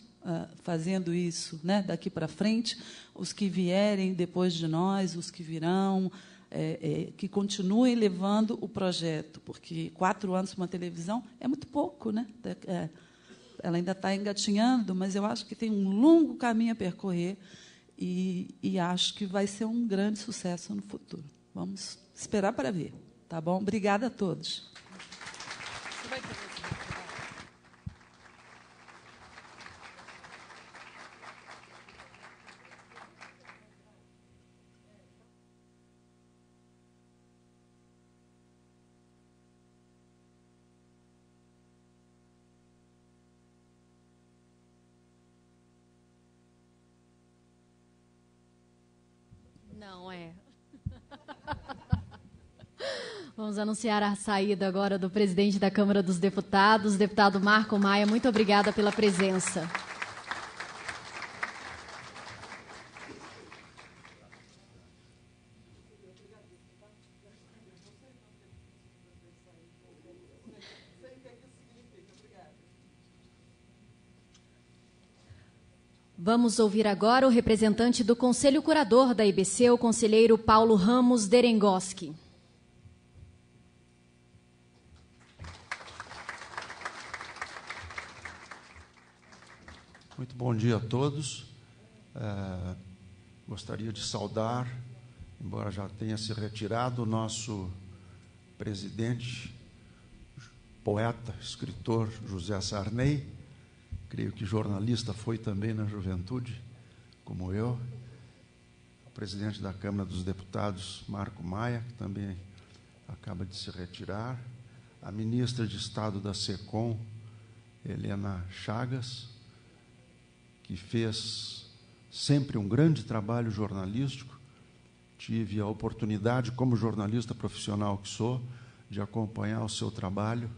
fazendo isso, né, daqui para frente, os que vierem depois de nós, os que virão, que continuem levando o projeto, porque 4 anos para uma televisão é muito pouco, né? Ela ainda está engatinhando, mas eu acho que tem um longo caminho a percorrer e acho que vai ser um grande sucesso no futuro. Vamos esperar para ver, tá bom? Obrigada a todos. Não é. Vamos anunciar a saída agora do presidente da Câmara dos Deputados, deputado Marco Maia. Muito obrigada pela presença. Vamos ouvir agora o representante do Conselho Curador da IBC, o conselheiro Paulo Ramos Derengoski. Muito bom dia a todos. Gostaria de saudar, embora já tenha se retirado, o nosso presidente, poeta, escritor José Sarney. Creio que jornalista foi também na juventude, como eu. O presidente da Câmara dos Deputados, Marco Maia, que também acaba de se retirar. A ministra de Estado da SECOM, Helena Chagas, que fez sempre um grande trabalho jornalístico. Tive a oportunidade, como jornalista profissional que sou, de acompanhar o seu trabalho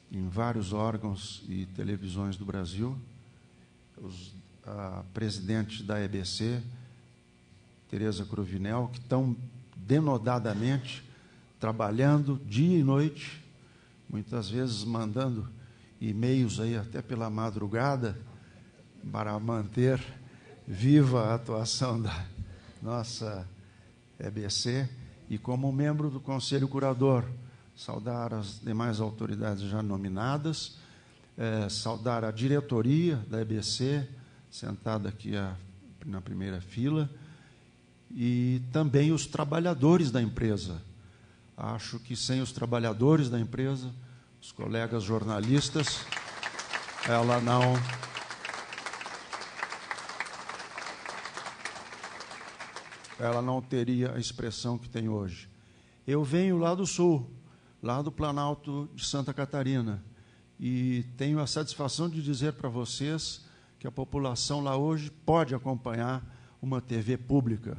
em vários órgãos e televisões do Brasil. a presidente da EBC, Tereza Cruvinel, que estão denodadamente trabalhando dia e noite, muitas vezes mandando e-mails aí até pela madrugada para manter viva a atuação da nossa EBC. E como membro do Conselho Curador, saudar as demais autoridades já nominadas, saudar a diretoria da EBC, sentada aqui na primeira fila, e também os trabalhadores da empresa. Acho que sem os trabalhadores da empresa, os colegas jornalistas, ela não teria a expressão que tem hoje. Eu venho lá do Sul, lá do Planalto de Santa Catarina, e tenho a satisfação de dizer para vocês que a população lá hoje pode acompanhar uma TV pública.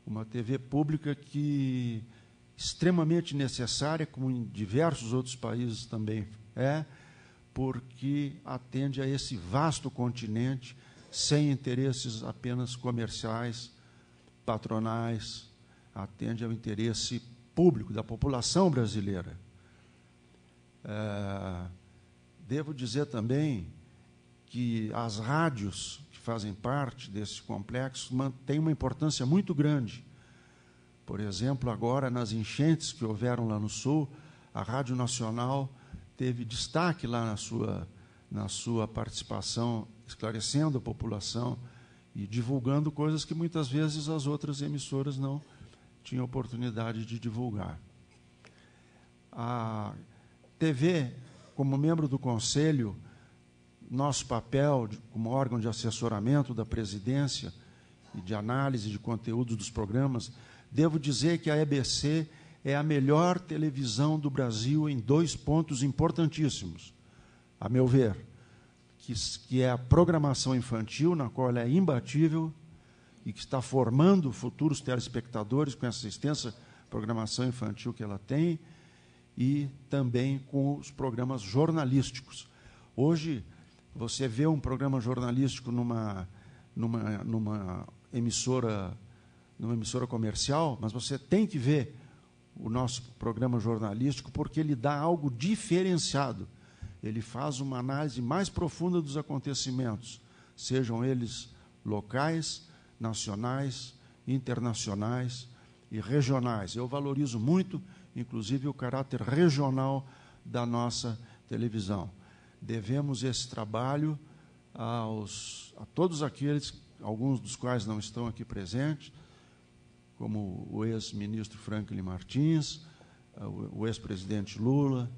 Uma TV pública que é extremamente necessária, como em diversos outros países também porque atende a esse vasto continente, sem interesses apenas comerciais, patronais, atende ao interesse público da população brasileira. Devo dizer também que as rádios que fazem parte desse complexo têm uma importância muito grande. Por exemplo, agora, nas enchentes que houveram lá no Sul, a Rádio Nacional teve destaque lá na sua participação, esclarecendo a população e divulgando coisas que muitas vezes as outras emissoras não tinham oportunidade de divulgar. A TV, como membro do Conselho, nosso papel como órgão de assessoramento da presidência e de análise de conteúdos dos programas, devo dizer que a EBC é a melhor televisão do Brasil em 2 pontos importantíssimos, a meu ver, que é a programação infantil, na qual ela é imbatível e que está formando futuros telespectadores com essa extensa programação infantil que ela tem, e também com os programas jornalísticos. Hoje, você vê um programa jornalístico numa emissora comercial, mas você tem que ver o nosso programa jornalístico porque ele dá algo diferenciado. Ele faz uma análise mais profunda dos acontecimentos, sejam eles locais, nacionais, internacionais e regionais. Eu valorizo muito, inclusive, o caráter regional da nossa televisão. Devemos esse trabalho a todos aqueles, alguns dos quais não estão aqui presentes, como o ex-ministro Franklin Martins, o ex-presidente Lula,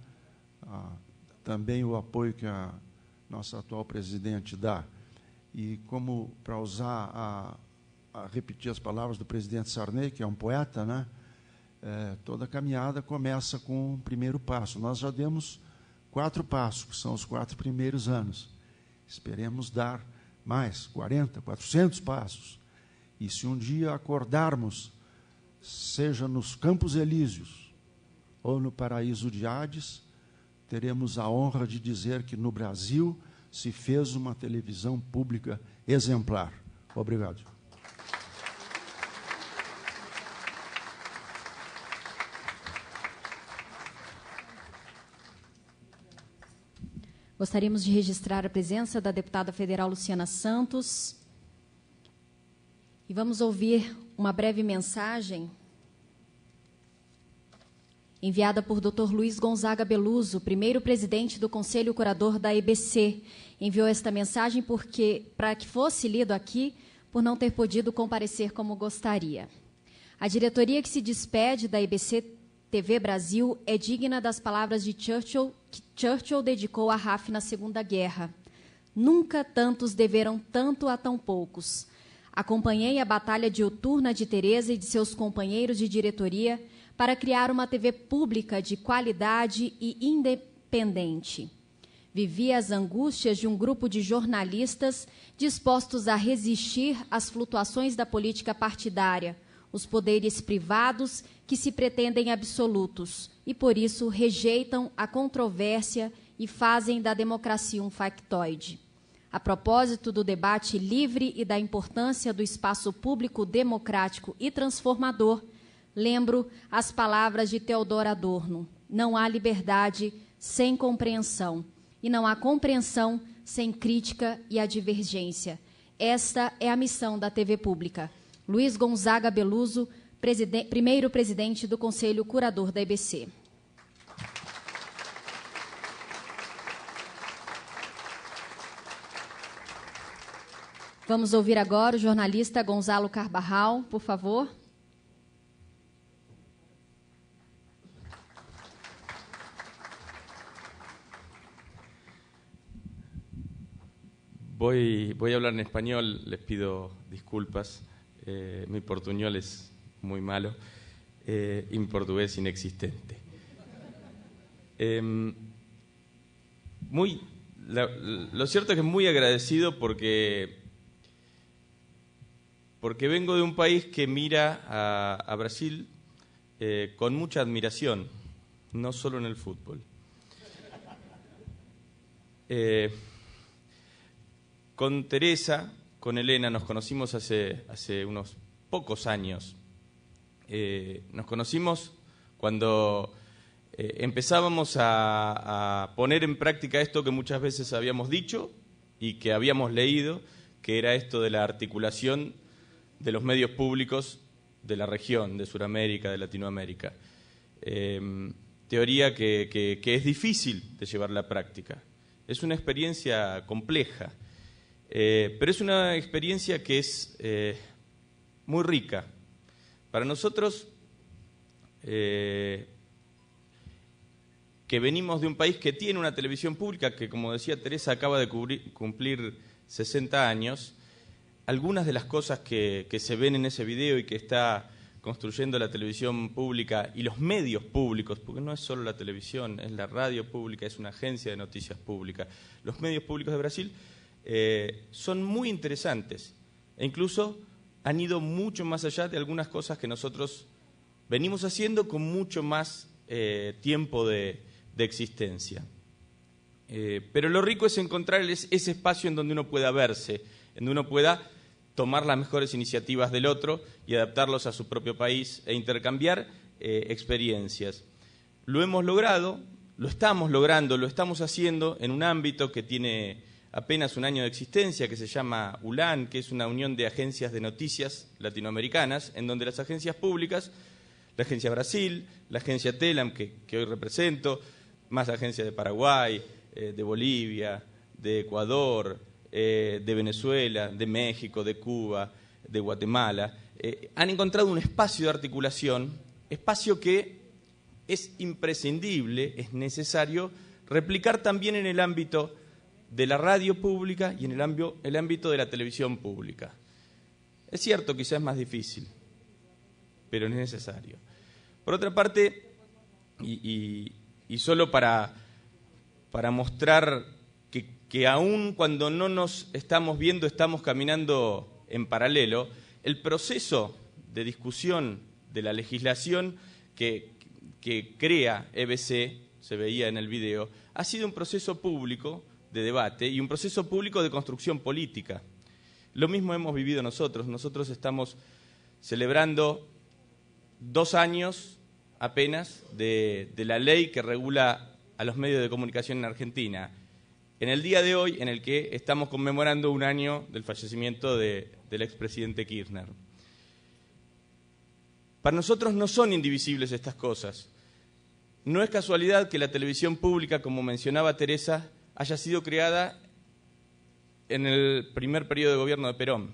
também o apoio que a nossa atual presidente dá. E como, para usar, repetir as palavras do presidente Sarney, que é um poeta, né? Toda caminhada começa com um primeiro passo. Nós já demos 4 passos, que são os 4 primeiros anos. Esperemos dar mais, 40, 400 passos. E se um dia acordarmos, seja nos Campos Elíseos ou no Paraíso de Hades, teremos a honra de dizer que no Brasil se fez uma televisão pública exemplar. Obrigado. Gostaríamos de registrar a presença da deputada federal Luciana Santos. E vamos ouvir uma breve mensagem enviada por Dr. Luiz Gonzaga Beluso, primeiro presidente do Conselho Curador da EBC. Enviou esta mensagem para que fosse lido aqui, por não ter podido comparecer como gostaria. A diretoria que se despede da EBC TV Brasil é digna das palavras de Churchill, que Churchill dedicou à RAF na Segunda Guerra. Nunca tantos deveram tanto a tão poucos. Acompanhei a batalha diuturna de Tereza e de seus companheiros de diretoria para criar uma TV pública de qualidade e independente. Vivi as angústias de um grupo de jornalistas dispostos a resistir às flutuações da política partidária, os poderes privados que se pretendem absolutos e, por isso, rejeitam a controvérsia e fazem da democracia um factoide. A propósito do debate livre e da importância do espaço público democrático e transformador, lembro as palavras de Theodor Adorno: não há liberdade sem compreensão, e não há compreensão sem crítica e a divergência. Esta é a missão da TV Pública. Luiz Gonzaga Beluso, primeiro presidente do Conselho Curador da EBC. Vamos ouvir agora o jornalista Gonzalo Carvajal, por favor. Voy a hablar en español, les pido disculpas. Mi portuñol es muy malo y mi portugués inexistente. Lo cierto es que muy agradecido porque vengo de un país que mira a Brasil con mucha admiración, no solo en el fútbol. Con Teresa, con Elena, nos conocimos hace unos pocos años. Nos conocimos cuando empezábamos a poner en práctica esto que muchas veces habíamos dicho y que habíamos leído, que era esto de la articulación de los medios públicos de la región, de Sudamérica, de Latinoamérica. Teoría que es difícil de llevar a la práctica. Es una experiencia compleja. Pero es una experiencia que es muy rica. Para nosotros, que venimos de un país que tiene una televisión pública que, como decía Teresa, acaba de cumplir 60 años, algunas de las cosas que se ven en ese video y que está construyendo la televisión pública y los medios públicos, porque no es solo la televisión, es la radio pública, es una agencia de noticias pública, los medios públicos de Brasil, son muy interesantes e incluso han ido mucho más allá de algunas cosas que nosotros venimos haciendo con mucho más tiempo de existencia. Pero lo rico es encontrar ese espacio en donde uno pueda verse, en donde uno pueda tomar las mejores iniciativas del otro y adaptarlos a su propio país e intercambiar experiencias. Lo hemos logrado, lo estamos logrando, lo estamos haciendo en un ámbito que tiene apenas un año de existencia, que se llama ULAN, que es una unión de agencias de noticias latinoamericanas, en donde las agencias públicas, la Agencia Brasil, la Agencia TELAM, que hoy represento, más agencias de Paraguay, de Bolivia, de Ecuador, de Venezuela, de México, de Cuba, de Guatemala, han encontrado un espacio de articulación, espacio que es imprescindible, es necesario replicar también en el ámbito de la radio pública y en el ámbito de la televisión pública. Es cierto, quizás es más difícil, pero es necesario. Por otra parte, y solo para mostrar que aún cuando no nos estamos viendo, estamos caminando en paralelo, el proceso de discusión de la legislación que crea EBC, se veía en el video, ha sido un proceso público de debate y un proceso público de construcción política. Lo mismo hemos vivido nosotros. Nosotros estamos celebrando 2 años apenas de la ley que regula a los medios de comunicación en Argentina. En el día de hoy, en el que estamos conmemorando 1 año del fallecimiento del expresidente Kirchner. Para nosotros no son indivisibles estas cosas. No es casualidad que la televisión pública, como mencionaba Teresa, haya sido creada en el primer periodo de gobierno de Perón.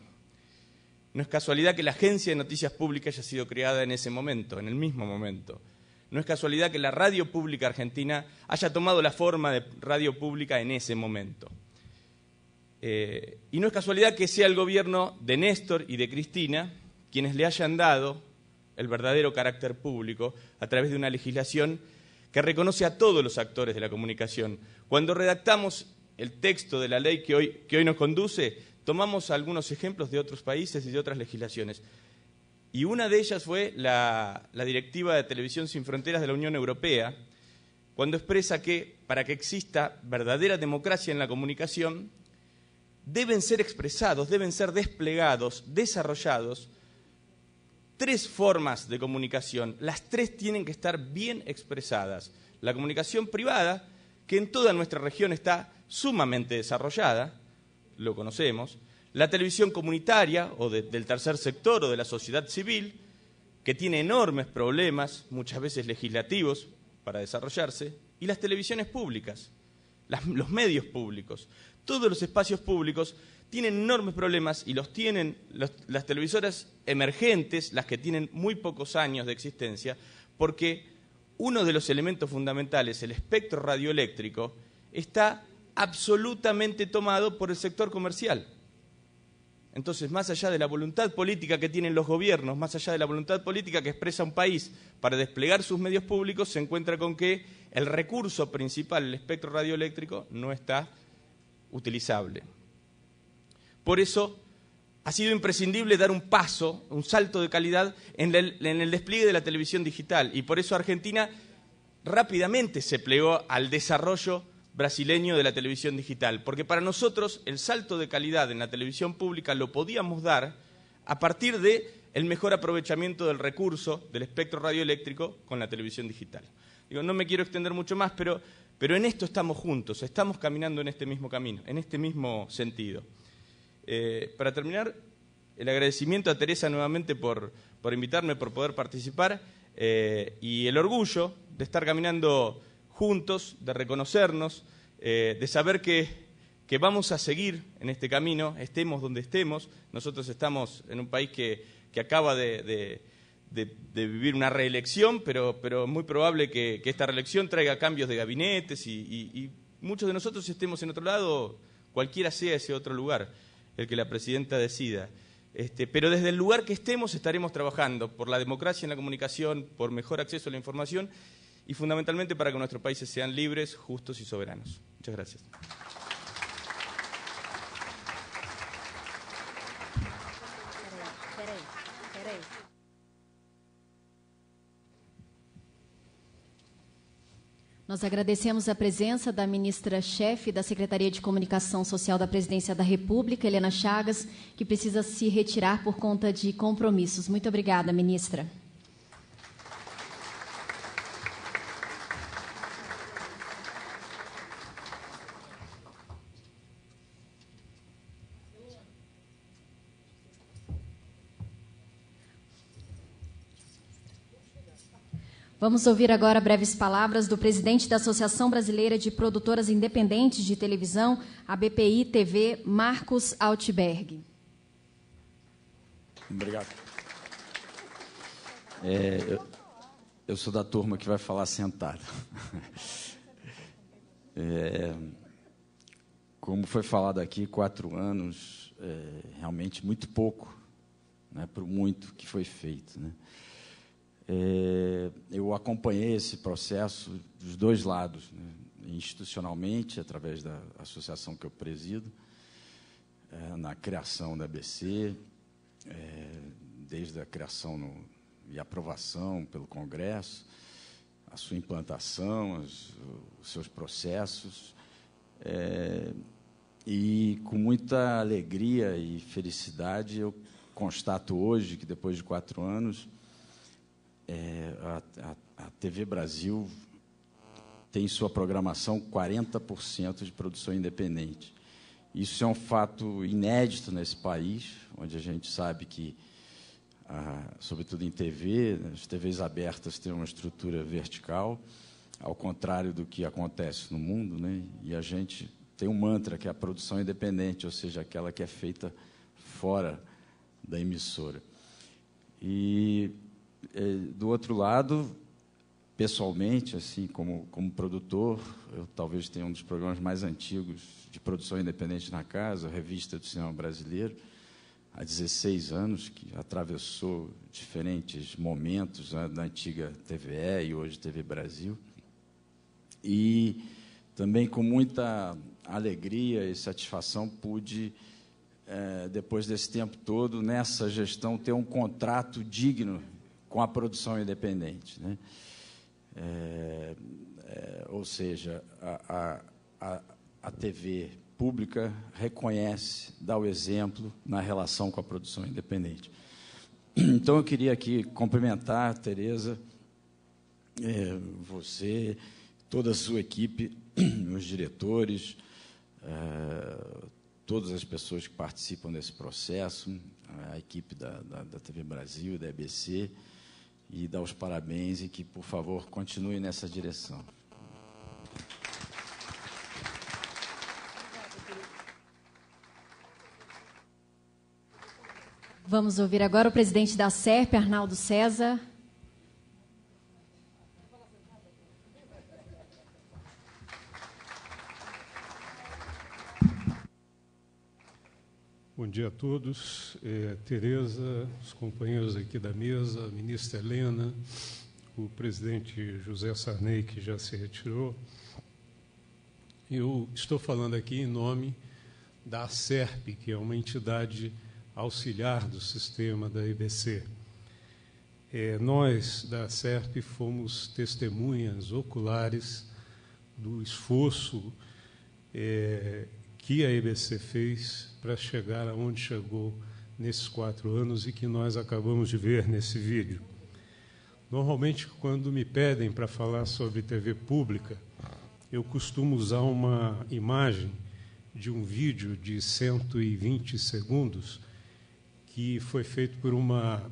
No es casualidad que la Agencia de Noticias Públicas haya sido creada en ese momento, en el mismo momento. No es casualidad que la radio pública argentina haya tomado la forma de radio pública en ese momento. Y no es casualidad que sea el gobierno de Néstor y de Cristina quienes le hayan dado el verdadero carácter público a través de una legislación que reconoce a todos los actores de la comunicación. Cuando redactamos el texto de la ley que hoy nos conduce, tomamos algunos ejemplos de otros países y de otras legislaciones. Y una de ellas fue la Directiva de Televisión Sin Fronteras de la Unión Europea, cuando expresa que para que exista verdadera democracia en la comunicación, deben ser expresados, deben ser desplegados, desarrollados, 3 formas de comunicación. Las 3 tienen que estar bien expresadas. La comunicación privada, que en toda nuestra región está sumamente desarrollada, lo conocemos. La televisión comunitaria, o del tercer sector, o de la sociedad civil, que tiene enormes problemas, muchas veces legislativos, para desarrollarse. Y las televisiones públicas, los medios públicos. Todos los espacios públicos tienen enormes problemas, y los tienen las televisoras emergentes, las que tienen muy pocos años de existencia, porque uno de los elementos fundamentales, el espectro radioeléctrico, está absolutamente tomado por el sector comercial. Entonces, más allá de la voluntad política que tienen los gobiernos, más allá de la voluntad política que expresa un país para desplegar sus medios públicos, se encuentra con que el recurso principal, el espectro radioeléctrico, no está utilizable. Por eso ha sido imprescindible dar un paso, un salto de calidad en el despliegue de la televisión digital, y por eso Argentina rápidamente se plegó al desarrollo brasileño de la televisión digital, porque para nosotros el salto de calidad en la televisión pública lo podíamos dar a partir del mejor aprovechamiento del recurso del espectro radioeléctrico con la televisión digital. Digo, no me quiero extender mucho más, pero en esto estamos juntos, estamos caminando en este mismo camino, en este mismo sentido. Para terminar, el agradecimiento a Teresa nuevamente por invitarme, por poder participar, y el orgullo de estar caminando juntos, de reconocernos, de saber que vamos a seguir en este camino, estemos donde estemos. Nosotros estamos en un país que acaba de vivir una reelección, pero es muy probable que esta reelección traiga cambios de gabinetes y muchos de nosotros estemos en otro lado, cualquiera sea ese otro lugar, el que la presidenta decida. Pero desde el lugar que estemos estaremos trabajando por la democracia en la comunicación, por mejor acceso a la información, y fundamentalmente para que nuestros países sean libres, justos y soberanos. Muchas gracias. Nós agradecemos a presença da ministra-chefe da Secretaria de Comunicação Social da Presidência da República, Helena Chagas, que precisa se retirar por conta de compromissos. Muito obrigada, ministra. Vamos ouvir agora breves palavras do presidente da Associação Brasileira de Produtoras Independentes de Televisão, a BPI TV, Marcos Altberg. Obrigado. Eu sou da turma que vai falar sentado. Como foi falado aqui, 4 anos, realmente muito pouco, né, para o muito que foi feito, né? Eu acompanhei esse processo dos 2 lados, né, institucionalmente, através da associação que eu presido, na criação da ABC, desde a criação e aprovação pelo Congresso, a sua implantação, os seus processos, e com muita alegria e felicidade eu constato hoje que, depois de 4 anos, a TV Brasil tem em sua programação 40% de produção independente. Isso é um fato inédito nesse país, onde a gente sabe que, sobretudo em TV, as TVs abertas têm uma estrutura vertical, ao contrário do que acontece no mundo, né? E a gente tem um mantra que é a produção independente, ou seja, aquela que é feita fora da emissora. E do outro lado, pessoalmente, assim, como produtor, eu talvez tenha um dos programas mais antigos de produção independente na casa, a Revista do Cinema Brasileiro, há 16 anos, que atravessou diferentes momentos, né, da antiga TVE e hoje TV Brasil. E também, com muita alegria e satisfação, pude, depois desse tempo todo, nessa gestão, ter um contrato digno com a produção independente, né? Ou seja, a TV pública reconhece, dá o exemplo na relação com a produção independente. Então, eu queria aqui cumprimentar a Tereza, você, toda a sua equipe, os diretores, todas as pessoas que participam desse processo, a equipe da TV Brasil, da EBC, e dar os parabéns e que, por favor, continue nessa direção. Vamos ouvir agora o presidente da SERP, Arnaldo César. Bom dia a todos. Tereza, os companheiros aqui da mesa, a ministra Helena, o presidente José Sarney, que já se retirou. Eu estou falando aqui em nome da SERP, que é uma entidade auxiliar do sistema da EBC. Nós, da SERP, fomos testemunhas oculares do esforço que a EBC fez para chegar aonde chegou nesses 4 anos e que nós acabamos de ver nesse vídeo. Normalmente, quando me pedem para falar sobre TV pública, eu costumo usar uma imagem de um vídeo de 120 segundos que foi feito por uma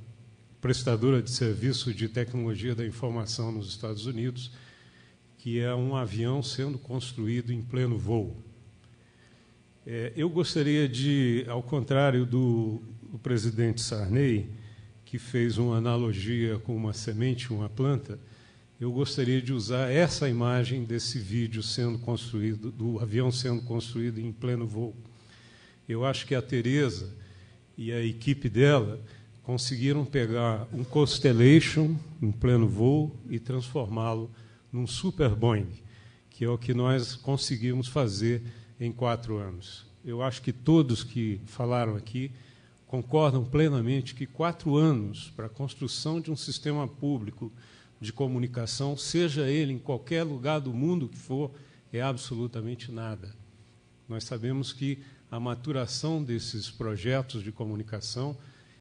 prestadora de serviço de tecnologia da informação nos Estados Unidos, que é um avião sendo construído em pleno voo. Eu gostaria de, ao contrário do presidente Sarney, que fez uma analogia com uma semente, uma planta, eu gostaria de usar essa imagem desse vídeo sendo construído, do avião sendo construído em pleno voo. Eu acho que a Tereza e a equipe dela conseguiram pegar um Constellation em pleno voo e transformá-lo num Super Boeing, que é o que nós conseguimos fazer em 4 anos. Eu acho que todos que falaram aqui concordam plenamente que 4 anos para a construção de um sistema público de comunicação, seja ele em qualquer lugar do mundo que for, é absolutamente nada. Nós sabemos que a maturação desses projetos de comunicação